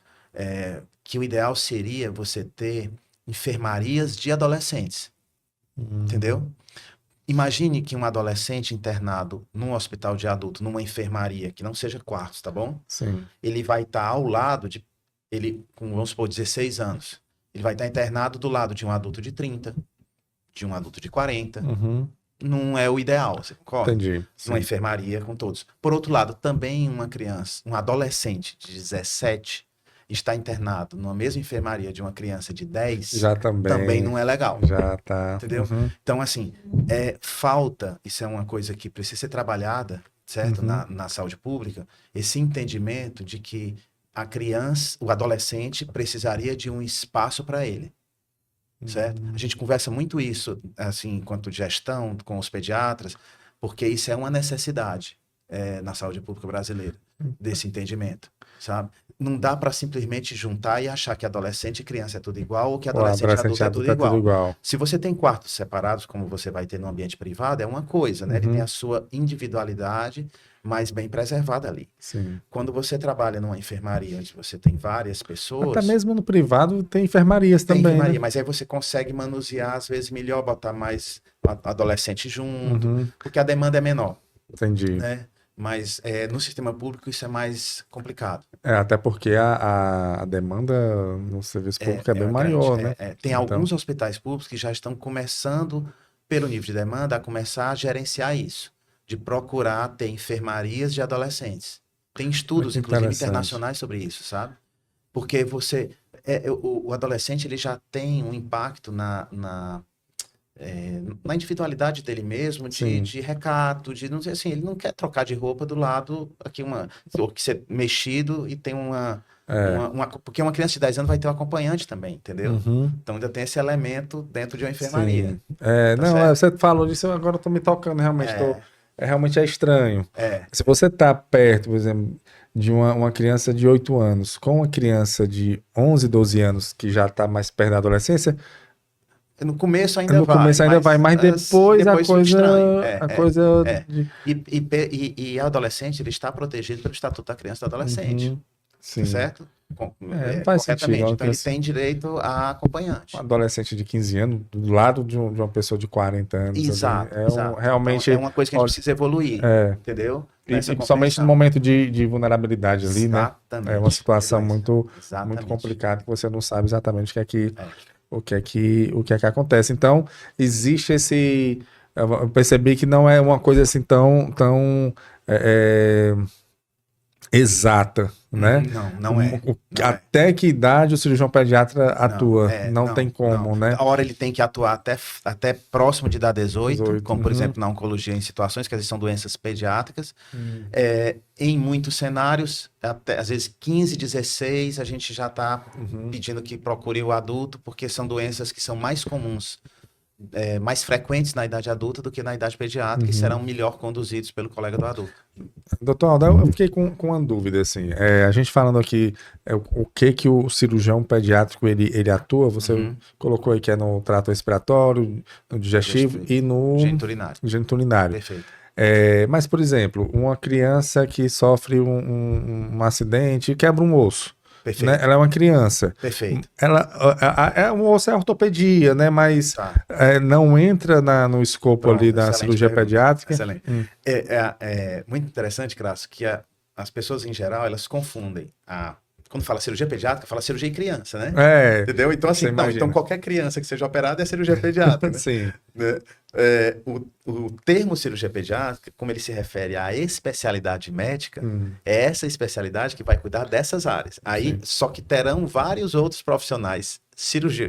que o ideal seria você ter enfermarias de adolescentes, entendeu? Imagine que um adolescente internado num hospital de adulto, numa enfermaria, que não seja quartos, tá bom? Sim. Ele vai estar ao lado ele com, vamos supor, 16 anos. Ele vai estar internado do lado de um adulto de 30, de um adulto de 40. Uhum. Não é o ideal, você concorda? Entendi. Numa Sim. enfermaria com todos. Por outro lado, também uma criança, um adolescente de 17 está internado numa mesma enfermaria de uma criança de 10, Já também não é legal. Já tá. Entendeu? Uhum. Então, assim, falta, isso é uma coisa que precisa ser trabalhada, certo? Uhum. Na saúde pública, esse entendimento de que a criança, o adolescente, precisaria de um espaço para ele. Certo? A gente conversa muito isso, assim, enquanto gestão, com os pediatras, porque isso é uma necessidade na saúde pública brasileira, desse entendimento, sabe? Não dá para simplesmente juntar e achar que adolescente e criança é tudo igual ou que adolescente e adulto é tudo igual. Se você tem quartos separados, como você vai ter no ambiente privado, é uma coisa, né? Ele tem a sua individualidade, mas bem preservada ali. Sim. Quando você trabalha numa enfermaria onde você tem várias pessoas... Até mesmo no privado tem enfermarias também, enfermaria, né? mas aí você consegue manusear, às vezes, melhor, botar mais adolescente junto, porque a demanda é menor. Entendi. Né? Mas no sistema público isso é mais complicado. Até porque a demanda no serviço público é bem maior, grande, né? Tem alguns hospitais públicos que já estão começando, pelo nível de demanda, a começar a gerenciar isso, de procurar ter enfermarias de adolescentes. Tem estudos, inclusive, internacionais sobre isso, sabe? Porque o adolescente ele já tem um impacto na individualidade dele mesmo, de recato, de não sei assim, ele não quer trocar de roupa do lado aqui ou que ser mexido e tem porque uma criança de 10 anos vai ter um acompanhante também, entendeu? Então ainda tem esse elemento dentro de uma enfermaria. Você falou disso, agora eu tô me tocando, realmente, realmente é estranho. Se você tá perto, por exemplo, de uma criança de 8 anos com uma criança de 11, 12 anos que já tá mais perto da adolescência, no começo ainda vai, mas depois a coisa... E a adolescente, ele está protegido pelo Estatuto da Criança e do Adolescente. Sim. Certo? Faz sentido. Então ele tem direito a acompanhante. Um adolescente de 15 anos do lado de uma pessoa de 40 anos. Exato. Realmente então, é uma coisa que a gente precisa evoluir. Entendeu? E principalmente no momento de vulnerabilidade ali, exatamente, né? É uma situação muito complicada que você não sabe exatamente o que é que acontece. Então, existe esse... Eu percebi que não é uma coisa assim tão exata, né? Não é. Até que idade o cirurgião pediatra atua? Não tem como, né? A hora ele tem que atuar até próximo de dar 18, como por exemplo na oncologia em situações que às vezes são doenças pediátricas. Em muitos cenários, até, às vezes 15, 16, a gente já está pedindo que procure o adulto, porque são doenças que são mais comuns, mais frequentes na idade adulta do que na idade pediátrica e serão melhor conduzidos pelo colega do adulto. Doutor Aldo, eu fiquei com uma dúvida, assim, a gente falando aqui o que o cirurgião pediátrico ele atua, você colocou aí que é no trato respiratório, no digestivo e no geniturinário. Perfeito. Mas, por exemplo, uma criança que sofre um acidente, quebra um osso, né? Ela é uma criança. Perfeito. Um osso é ortopedia, né? Mas não entra no escopo ali da cirurgia pediátrica. Excelente. É muito interessante, Crasso, que as pessoas em geral, elas confundem quando fala cirurgia pediátrica, fala cirurgia em criança, né? É, Entendeu? Então, assim, então qualquer criança que seja operada é cirurgia pediátrica, né? sim. Né? O termo cirurgia pediátrica, como ele se refere à especialidade médica, é essa especialidade que vai cuidar dessas áreas. Aí, só que terão vários outros profissionais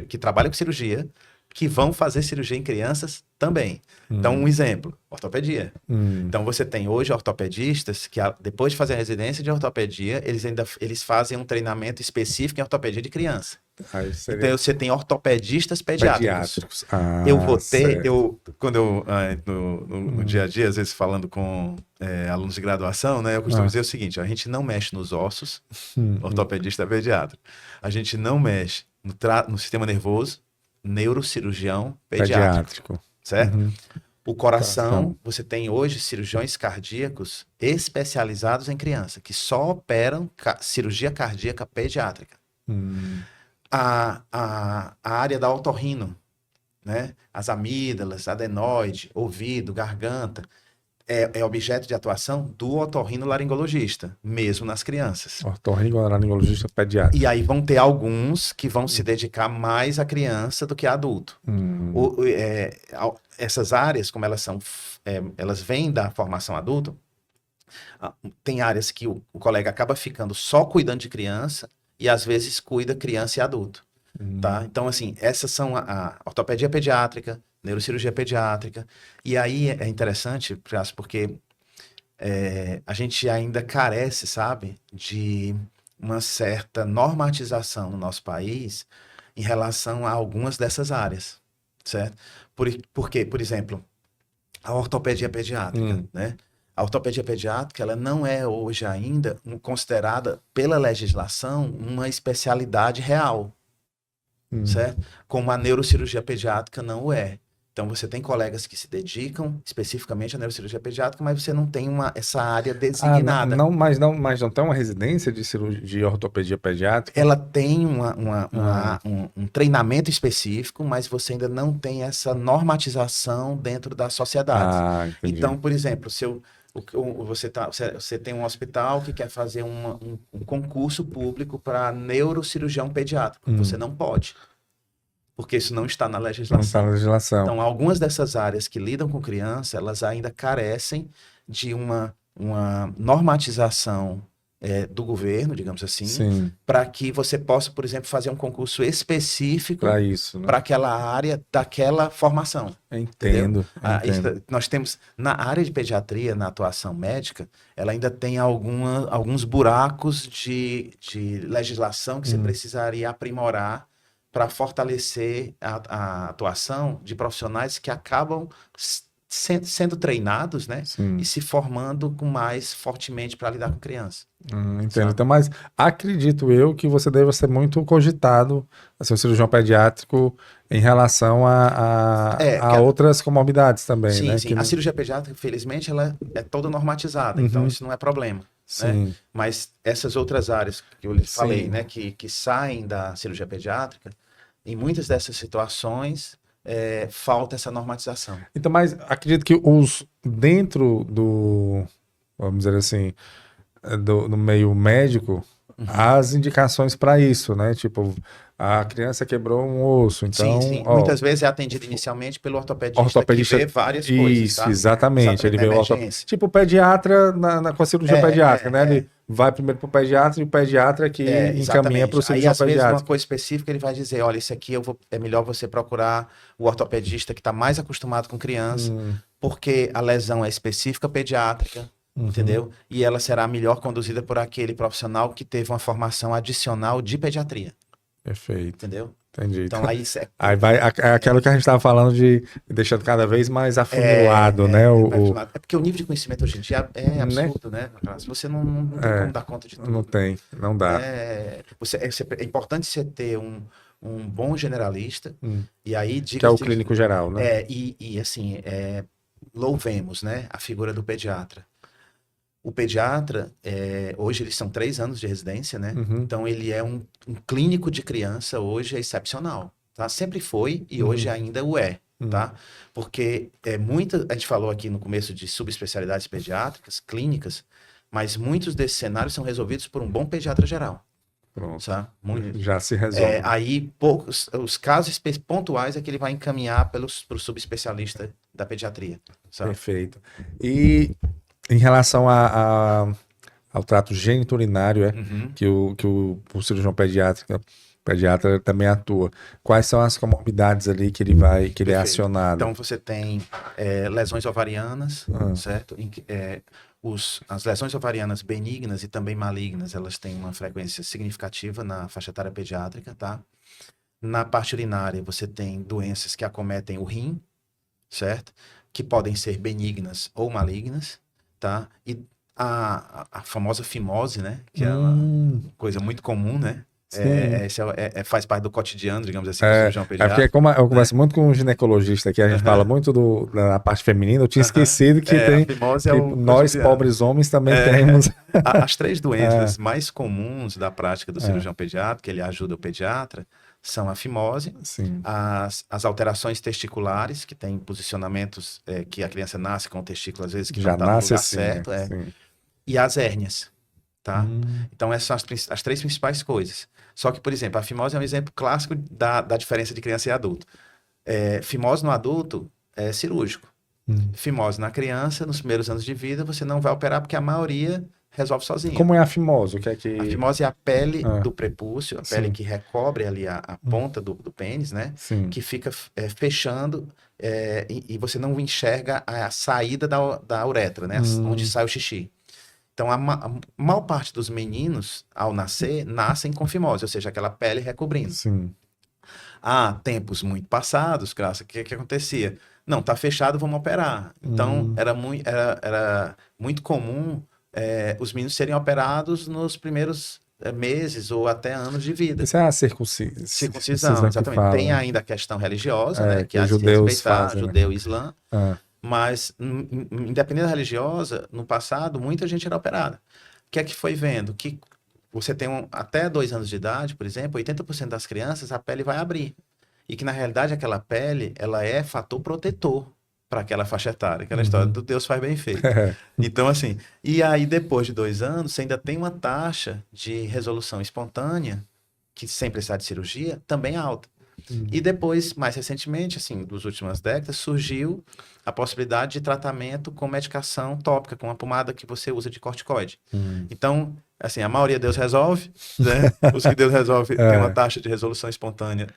que trabalham com cirurgia, que vão fazer cirurgia em crianças também. Então, um exemplo, ortopedia. Então, você tem hoje ortopedistas que, depois de fazer a residência de ortopedia, eles fazem um treinamento específico em ortopedia de criança. Então, você tem ortopedistas pediátricos. Quando no dia a dia, às vezes falando com alunos de graduação, né, eu costumo dizer o seguinte: a gente não mexe nos ossos, ortopedista pediátrico. A gente não mexe no sistema nervoso, neurocirurgião pediátrico. Certo? O coração, você tem hoje cirurgiões cardíacos especializados em criança, que só operam cirurgia cardíaca pediátrica. A área da otorrino, né? As amígdalas, adenoide, ouvido, garganta, é objeto de atuação do otorrinolaringologista, mesmo nas crianças. Otorrinolaringologista pediátrico. E aí vão ter alguns que vão se dedicar mais à criança do que a adulto. Essas áreas, como elas são, elas vêm da formação adulta, tem áreas que o colega acaba ficando só cuidando de criança e às vezes cuida criança e adulto. Tá? Então, assim, essas são a ortopedia pediátrica, neurocirurgia pediátrica. E aí é interessante, porque a gente ainda carece, sabe, de uma certa normatização no nosso país em relação a algumas dessas áreas, certo? Porque, por exemplo, a ortopedia pediátrica, né? A ortopedia pediátrica, ela não é hoje ainda considerada pela legislação uma especialidade real, certo? Como a neurocirurgia pediátrica não o é. Então, você tem colegas que se dedicam especificamente à neurocirurgia pediátrica, mas você não tem essa área designada. Mas não tem uma residência de ortopedia pediátrica? Ela tem um treinamento específico, mas você ainda não tem essa normatização dentro da sociedade. Então, por exemplo, você tem um hospital que quer fazer um concurso público para neurocirurgião pediátrico. Você não pode. Porque isso não está na legislação. Não está na legislação. Então, algumas dessas áreas que lidam com criança, elas ainda carecem de uma normatização do governo, digamos assim, para que você possa, por exemplo, fazer um concurso específico para isso, né? Para aquela área daquela formação. Entendo. Nós temos, na área de pediatria, na atuação médica, ela ainda tem alguns buracos de legislação que você precisaria aprimorar para fortalecer a atuação de profissionais que acabam sendo treinados, né? E se formando mais fortemente para lidar com criança. Entendo. Então, mas acredito eu que você deva ser muito cogitado a ser um cirurgião pediátrico em relação a outras comorbidades também, sim, né? Sim, a cirurgia pediátrica, felizmente, ela é toda normatizada, então isso não é problema. Né? Mas essas outras áreas que eu lhe falei, né? Que saem da cirurgia pediátrica, em muitas dessas situações, falta essa normatização. Então, mas acredito que dentro do, vamos dizer assim, do meio médico, as indicações para isso, né? Tipo, a criança quebrou um osso, então... Sim. Muitas vezes é atendido inicialmente pelo ortopedista que vê várias coisas, Isso, tá? Exatamente. Ele vê tipo o pediatra com a cirurgia pediátrica, né? Ele vai primeiro para o pediatra e o pediatra que encaminha para o cirurgião pediátrico. Aí, às vezes, uma coisa específica, ele vai dizer, olha, isso aqui é melhor você procurar o ortopedista que está mais acostumado com criança, porque a lesão é específica pediátrica, entendeu? E ela será melhor conduzida por aquele profissional que teve uma formação adicional de pediatria. Perfeito. Entendeu? Entendi. Então, aí vai aquilo que a gente estava falando de deixando cada vez mais afunilado, né? É porque o nível de conhecimento hoje em dia é absurdo, né? Você não tem como dar conta de tudo. Não dá. É importante você ter um bom generalista, e aí... Que é o clínico geral, né? Assim, louvemos, né, a figura do pediatra. O pediatra, hoje eles são 3 anos de residência, né? Então ele é um clínico de criança, hoje é excepcional, tá? Sempre foi e hoje ainda o é, tá? Porque a gente falou aqui no começo de subespecialidades pediátricas, clínicas, mas muitos desses cenários são resolvidos por um bom pediatra geral. Pronto. sabe? Muito. Já se resolve. Aí, poucos, os casos pontuais é que ele vai encaminhar para o subespecialista da pediatria, sabe? Perfeito. E em relação ao trato geniturinário, Uhum. que o cirurgião pediatra também atua. Quais são as comorbidades ali que ele é Perfeito. acionado? Então, você tem lesões ovarianas, Ah. certo? As lesões ovarianas benignas e também malignas, elas têm uma frequência significativa na faixa etária pediátrica, tá? Na parte urinária, você tem doenças que acometem o rim, certo? Que podem ser benignas ou malignas, tá? E a famosa fimose, né? Que é uma coisa muito comum, né? Sim. Faz parte do cotidiano, digamos assim, do cirurgião É porque pediatra. como eu converso muito com um ginecologista aqui, a gente fala muito da parte feminina, eu tinha esquecido que A tem fimose é que o nós, cotidiano. pobres homens, também temos. As 3 doenças mais comuns da prática do cirurgião pediatra, que ele ajuda o pediatra, são a fimose, Sim. as alterações testiculares, que tem posicionamentos que a criança nasce com o testículo, às vezes, que Já não está no nasce lugar assim, certo. sim. E as hérnias, tá? Então, essas são as 3 principais coisas. Só que, por exemplo, a fimose é um exemplo clássico da diferença de criança e adulto. Fimose no adulto é cirúrgico. Fimose na criança, nos primeiros anos de vida, você não vai operar porque a maioria resolve sozinha. Como é a fimose? O que é A que... fimose é a pele do prepúcio, a pele Sim. que recobre ali a ponta do pênis, né? Sim. Que fica fechando e você não enxerga a saída da uretra, né? Onde sai o xixi. Então, a maior parte dos meninos, ao nascer, nascem com fimose, ou seja, aquela pele recobrindo. Sim. Há tempos muito passados, Graça, o que acontecia? Não, tá fechado, vamos operar. Então, era muito comum os meninos serem operados nos primeiros meses ou até anos de vida. Isso é a Circuncisão, exatamente. fala, Tem né? ainda a questão religiosa, né? Que Que há os de se judeus respeitar, fazem, né? judeu e islã. Ah. Mas, independente da religiosa, no passado, muita gente era operada. O que é que foi vendo? Que você tem até 2 anos de idade, por exemplo, 80% das crianças, a pele vai abrir. E que, na realidade, aquela pele, ela é fator protetor para aquela faixa etária. Aquela história do Deus faz bem feito. Então, assim, e aí, depois de 2 anos, você ainda tem uma taxa de resolução espontânea, que sem precisar de cirurgia, também alta. E depois, mais recentemente, assim, das últimas décadas, surgiu a possibilidade de tratamento com medicação tópica, com uma pomada que você usa de corticoide. Então, assim, a maioria Deus resolve, né? Os que Deus resolve tem uma taxa de resolução espontânea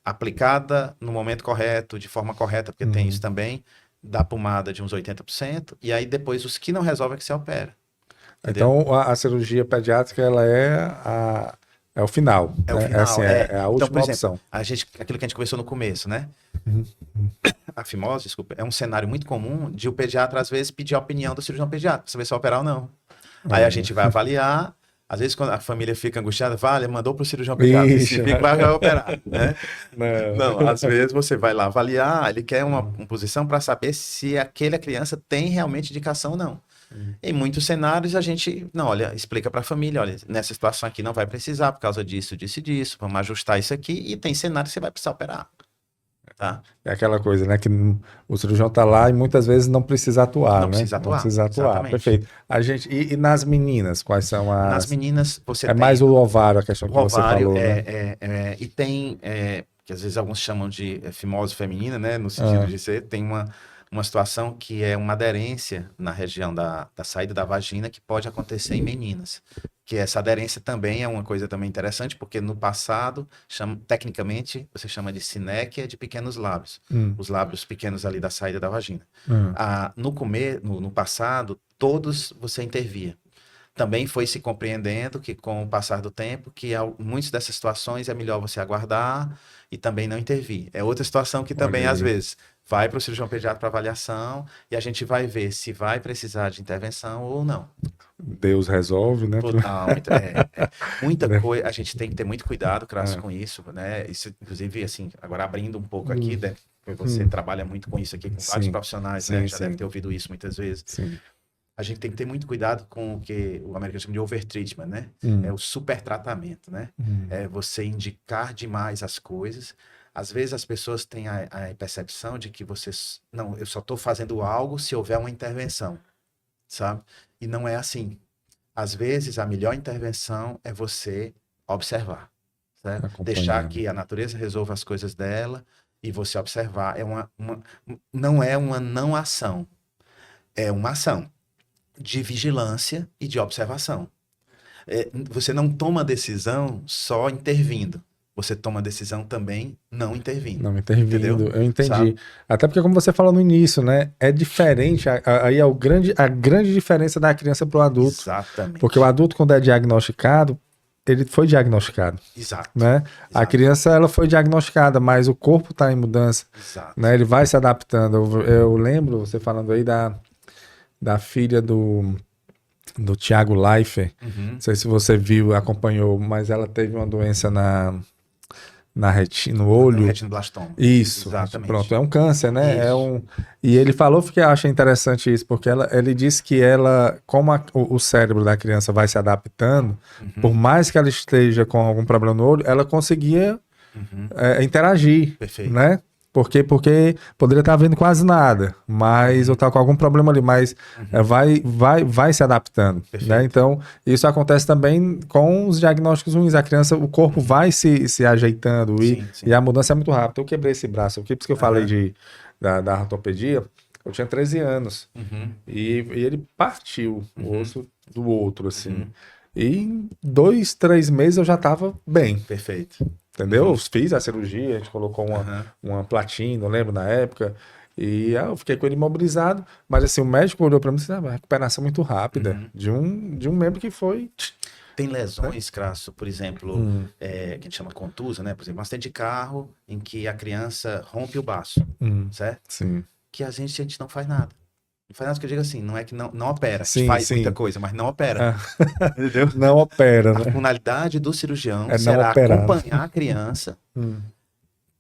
aplicada no momento correto, de forma correta, porque tem isso também, da pomada de uns 80%, e aí depois os que não resolvem é que se opera. Entendeu? Então, a cirurgia pediátrica, ela é o final. É o Né? final. Assim, é a Então, última por exemplo, opção. aquilo que a gente conversou no começo, né? A fimose, desculpa, é um cenário muito comum de o pediatra, às vezes, pedir a opinião do cirurgião pediatra, para saber se vai operar ou não. Aí a gente vai avaliar, às vezes quando a família fica angustiada, mandou para o cirurgião pediatra, isso significa que vai operar, né? Não, às vezes você vai lá avaliar, ele quer uma posição para saber se aquela criança tem realmente indicação ou não. Em muitos cenários a gente, não, olha, explica para a família, olha, nessa situação aqui não vai precisar por causa disso, disso e disso, vamos ajustar isso aqui, e tem cenário que você vai precisar operar. Tá? É aquela coisa, né? Que o cirurgião está lá e muitas vezes não precisa atuar, Não né? precisa atuar, Não precisa atuar, exatamente. perfeito. E nas meninas, quais são as... Nas meninas, você tem... mais o ovário, a questão que você ovário, falou, né? E tem, que às vezes alguns chamam de fimose feminina, né? No sentido de ser, tem uma situação que é uma aderência na região da saída da vagina que pode acontecer em meninas. Que essa aderência também é uma coisa também interessante, porque no passado, tecnicamente, você chama de sinéquia de pequenos lábios. Os lábios pequenos ali da saída da vagina. No passado, todos você intervia. Também foi se compreendendo que, com o passar do tempo, que muitas dessas situações é melhor você aguardar e também não intervir. É outra situação que também, às vezes, vai para o cirurgião pediatra para avaliação e a gente vai ver se vai precisar de intervenção ou não. Deus resolve, né? Total, muita coisa. A gente tem que ter muito cuidado, Crasso, com isso, né? Isso, inclusive, assim, agora abrindo um pouco aqui, né? Você trabalha muito com isso aqui, com vários profissionais, né? Já deve ter ouvido isso muitas vezes. Sim. A gente tem que ter muito cuidado com o que o americano chama de overtreatment, né? É o super tratamento, né? É você indicar demais as coisas. Às vezes as pessoas têm a percepção de que eu só estou fazendo algo se houver uma intervenção, sabe? E não é assim. Às vezes, a melhor intervenção é você observar, certo? Acompanhando. Deixar que a natureza resolva as coisas dela e você observar. Não é uma não ação, é uma ação de vigilância e de observação. Você não toma decisão só intervindo. Você toma decisão também não intervindo. Não intervindo, entendeu? eu entendi. Sabe? Até porque, como você falou no início, né? É diferente, aí é a grande diferença da criança para o adulto. Exatamente. Porque o adulto, quando é diagnosticado, ele foi diagnosticado, Exato. né? A Exato. criança, ela foi diagnosticada, mas o corpo está em mudança, Exato. né? Ele vai se adaptando. Eu lembro, você falando aí da filha do Thiago Leifert. Uhum. Não sei se você viu, acompanhou, mas ela teve uma doença na retina, no olho. Retinoblastoma. Isso, Exatamente. pronto, é um câncer, né? Isso. E ele falou, porque eu achei interessante isso, porque ele disse que como o cérebro da criança vai se adaptando, por mais que ela esteja com algum problema no olho, ela conseguia interagir, Perfeito. né? Porque poderia estar vendo quase nada, mas eu estar com algum problema ali, mas vai se adaptando, né? Então, isso acontece também com os diagnósticos ruins. A criança, o corpo vai se ajeitando Sim. e a mudança é muito rápida. Eu quebrei esse braço aqui, por isso que eu falei da ortopedia. Eu tinha 13 anos e ele partiu o osso do outro, assim. E em 2, 3 meses eu já estava bem. Perfeito. Entendeu? Eu fiz a cirurgia, a gente colocou uma platina, não lembro na época, e eu fiquei com ele imobilizado, mas assim, o médico olhou para mim e disse, uma recuperação muito rápida de um membro que foi... Tem lesões, Crasso, por exemplo, que a gente chama contusa, né? Por exemplo, um acidente de carro em que a criança rompe o baço, certo? Sim. Que a gente não faz nada. Não faz nada que eu digo assim, não é que não opera. A Sim, gente faz sim. muita coisa, mas não opera. Entendeu? Não opera, A né? finalidade do cirurgião É não será operar. acompanhar a criança,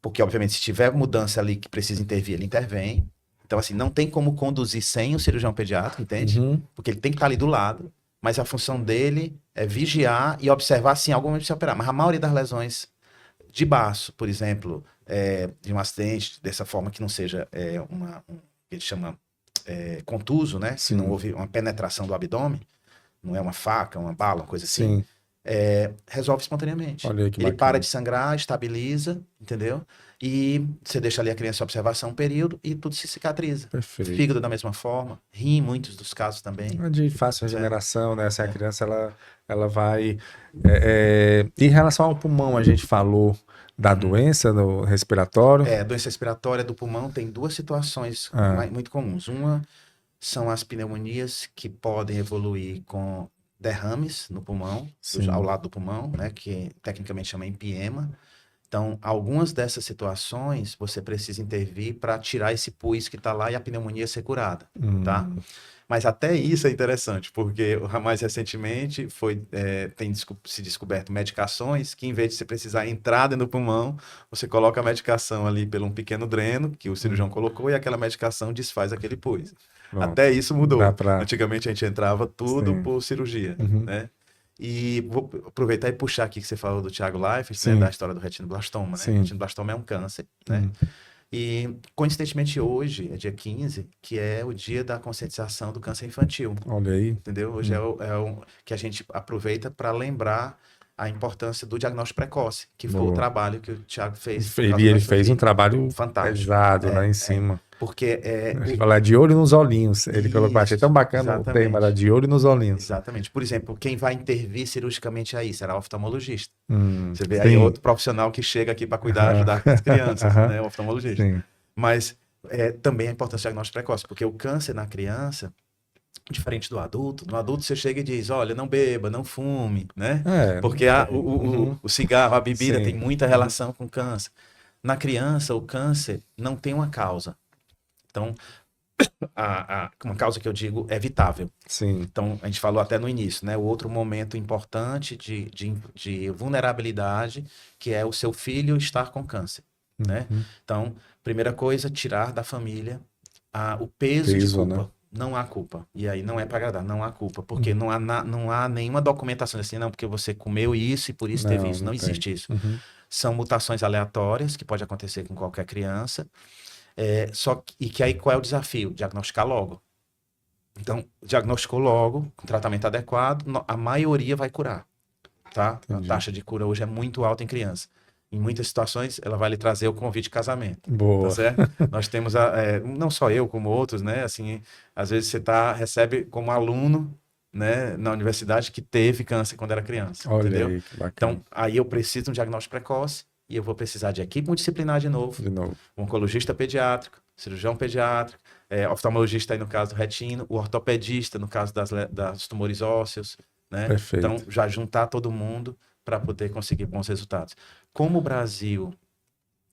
porque, obviamente, se tiver mudança ali que precisa intervir, ele intervém. Então, assim, não tem como conduzir sem o cirurgião pediatra, entende? Porque ele tem que estar ali do lado, mas a função dele é vigiar e observar se em algum momento se operar. Mas a maioria das lesões de baço, por exemplo, de um acidente dessa forma que não seja que ele chama contuso, né? Se não houve uma penetração do abdômen, não é uma faca, uma bala, uma coisa assim. Sim. Resolve espontaneamente. Olha aí que Ele bacana. para de sangrar, estabiliza, entendeu? E você deixa ali a criança em observação um período e tudo se cicatriza. Perfeito. Fígado da mesma forma, rim em muitos dos casos também. É de fácil regeneração, né? Assim, a criança, ela vai... Em relação ao pulmão, a gente falou da doença no respiratório. A doença respiratória do pulmão tem duas situações muito comuns. Uma são as pneumonias que podem evoluir com derrames no pulmão, ao lado do pulmão, né? Que tecnicamente chama empiema. Então, algumas dessas situações você precisa intervir para tirar esse pus que está lá e a pneumonia ser curada, tá? Mas até isso é interessante, porque mais recentemente tem se descoberto medicações que, em vez de você precisar entrar dentro do pulmão, você coloca a medicação ali pelo um pequeno dreno que o cirurgião colocou e aquela medicação desfaz aquele pus. Pronto. Até isso mudou. Pra... Antigamente a gente entrava tudo por cirurgia, né? E vou aproveitar e puxar aqui que você falou do Thiago Leifert, né, da história do retinoblastoma, né? O retinoblastoma é um câncer, né? E, coincidentemente, hoje é dia 15, que é o dia da conscientização do câncer infantil. Olha aí. Entendeu? Hoje é o que a gente aproveita para lembrar a importância do diagnóstico precoce, que foi o trabalho que o Thiago fez. Ele fez um trabalho fantástico, pesado lá em cima. Porque Ele fala de olho nos olhinhos. Ele colocou, achei tão bacana o tema, era de olho nos olhinhos. Exatamente. Por exemplo, quem vai intervir cirurgicamente aí será o oftalmologista. Você vê aí outro profissional que chega aqui para cuidar, ajudar as crianças, né? O oftalmologista. Sim. Mas também a importância do diagnóstico precoce, porque o câncer na criança, diferente do adulto, no adulto você chega e diz, olha, não beba, não fume, né? Porque o cigarro, a bebida tem muita relação com o câncer. Na criança, o câncer não tem uma causa. Então, uma causa que eu digo é evitável. Sim. Então, a gente falou até no início, né? O outro momento importante de vulnerabilidade, que é o seu filho estar com câncer, né? Então, primeira coisa, tirar da família o peso de culpa. Né? Não há culpa. E aí não é para agradar, não há culpa. Porque não há nenhuma documentação assim, não, porque você comeu isso e por isso teve isso. Não existe isso. São mutações aleatórias que pode acontecer com qualquer criança. E que aí qual é o desafio? Diagnosticar logo. Então, diagnosticou logo, com tratamento adequado, a maioria vai curar, tá? Entendi. A taxa de cura hoje é muito alta em criança. Em muitas situações, ela vai lhe trazer o convite de casamento. Boa. Tá certo? Nós temos, não só eu, como outros, né? Assim, às vezes você recebe como aluno, né, na universidade que teve câncer quando era criança. Olha entendeu? aí, que bacana. Então, aí eu preciso de um diagnóstico precoce e eu vou precisar de equipe multidisciplinar de novo, De novo. oncologista pediátrico, cirurgião pediátrico, oftalmologista aí no caso do retino, o ortopedista no caso das tumores ósseos, né? Perfeito. Então, já juntar todo mundo para poder conseguir bons resultados. Como o Brasil,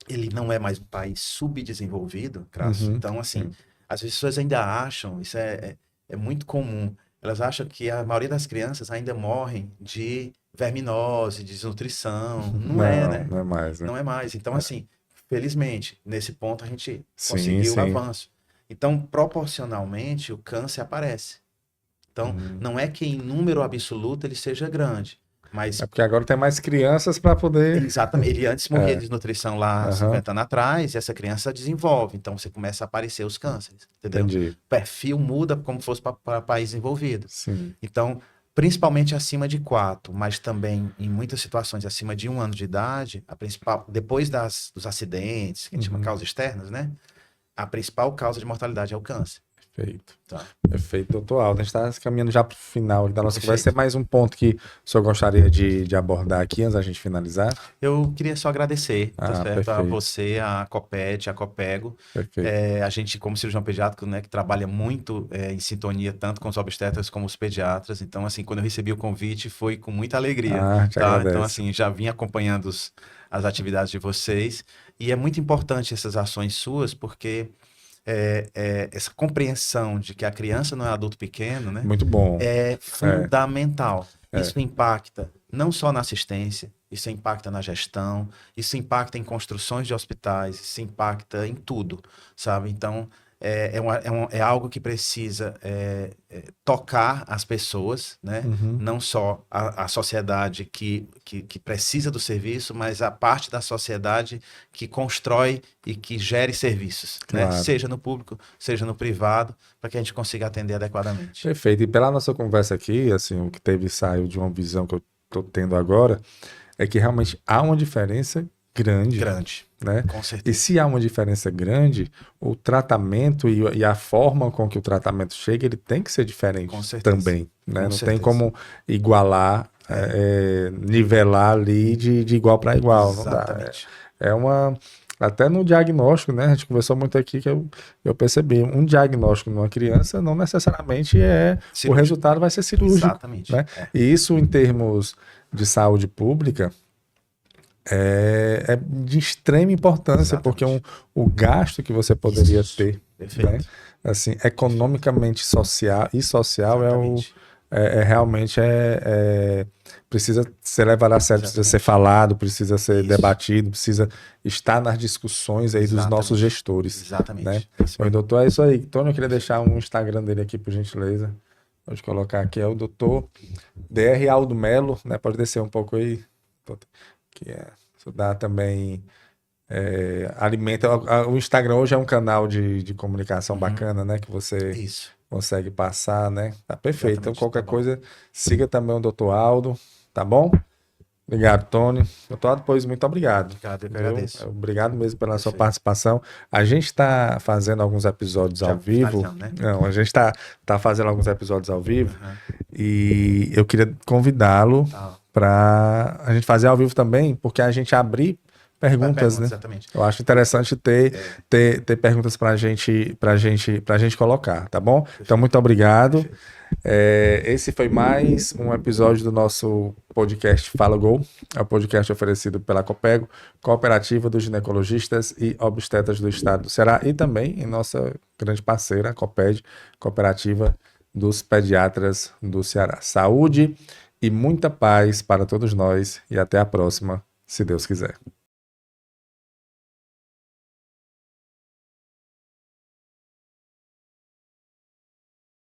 ele não é mais um país subdesenvolvido, Crasso, então, assim, as pessoas ainda acham, isso é muito comum, elas acham que a maioria das crianças ainda morrem de verminose, de desnutrição. Não é, né? Não é mais, né? Não é mais. Então, assim, felizmente, nesse ponto a gente Sim, conseguiu sim. avanço. Então, proporcionalmente, o câncer aparece. Então, não é que em número absoluto ele seja grande, mas É porque agora tem mais crianças para poder... exatamente. Ele antes morria de desnutrição lá 50 anos atrás, e essa criança desenvolve. Então, você começa a aparecer os cânceres, entendeu? Entendi. O perfil muda como fosse para país desenvolvido. Sim. Então, principalmente acima de 4, mas também em muitas situações acima de 1 ano de idade, a principal, depois dos acidentes, que a gente chama causas externas, né? A principal causa de mortalidade é o câncer. Perfeito. Tá. Perfeito, doutor Aldo. A gente está caminhando já para o final da nossa Perfeito. conversa. Tem mais um ponto que o senhor gostaria de abordar aqui antes da gente finalizar? Eu queria só agradecer, tá certo? Perfeito. A você, a Coped, a Copego. Perfeito. A gente, como cirurgião pediátrico, né, que trabalha muito em sintonia, tanto com os obstetras como os pediatras. Então, assim, quando eu recebi o convite, foi com muita alegria. Te agradeço. Então, assim, já vim acompanhando as atividades de vocês. E é muito importante essas ações suas, porque essa compreensão de que a criança não é adulto pequeno, né? Muito bom. É fundamental. Isso impacta não só na assistência, isso impacta na gestão, isso impacta em construções de hospitais, isso impacta em tudo, sabe? Então, é algo que precisa tocar as pessoas, né? Não só a sociedade que precisa do serviço, mas a parte da sociedade que constrói e que gere serviços, claro. né? Seja no público, seja no privado, para que a gente consiga atender adequadamente. Perfeito. E pela nossa conversa aqui, assim, o que saiu de uma visão que eu estou tendo agora, é que realmente há uma diferença grande. Né? Com certeza. E se há uma diferença grande, o tratamento e a forma com que o tratamento chega, ele tem que ser diferente também. Né? Não tem como igualar, nivelar ali de igual para igual. Exatamente. Não dá. Até no diagnóstico, né? A gente conversou muito aqui que eu percebi. Um diagnóstico numa criança não necessariamente o resultado vai ser cirúrgico. Exatamente. Né? E isso, em termos de saúde pública, é de extrema importância. Exatamente. Porque o gasto que você poderia ter, né? Assim, economicamente social realmente precisa ser levado a sério, precisa ser falado, precisa ser debatido, precisa estar nas discussões aí dos nossos gestores. Exatamente. Né? Mas, doutor, é isso aí. Tony, eu queria deixar um Instagram dele aqui, por gentileza. Pode colocar aqui, é o doutor DR Aldo Melo, né? Pode descer um pouco aí. Que isso dá também alimenta. O Instagram hoje é um canal de comunicação bacana, né? Que você consegue passar, né? Tá perfeito. Então, qualquer coisa, siga também o doutor Aldo, tá bom? Obrigado, Tony. Doutor Aldo, pois, muito obrigado. Obrigado, eu que agradeço. Obrigado mesmo pela sua participação. A gente está fazendo alguns episódios ao vivo. Né? Não, a gente está fazendo alguns episódios ao vivo. E eu queria convidá-lo para a gente fazer ao vivo também, porque a gente abrir perguntas, né? Exatamente. Eu acho interessante ter perguntas pra gente colocar, tá bom? Então, muito obrigado. Esse foi mais um episódio do nosso podcast Fala Go. É o podcast oferecido pela Copego, Cooperativa dos Ginecologistas e Obstetras do Estado do Ceará, e também em nossa grande parceira, a Coped, Cooperativa dos Pediatras do Ceará. Saúde e muita paz para todos nós, e até a próxima, se Deus quiser.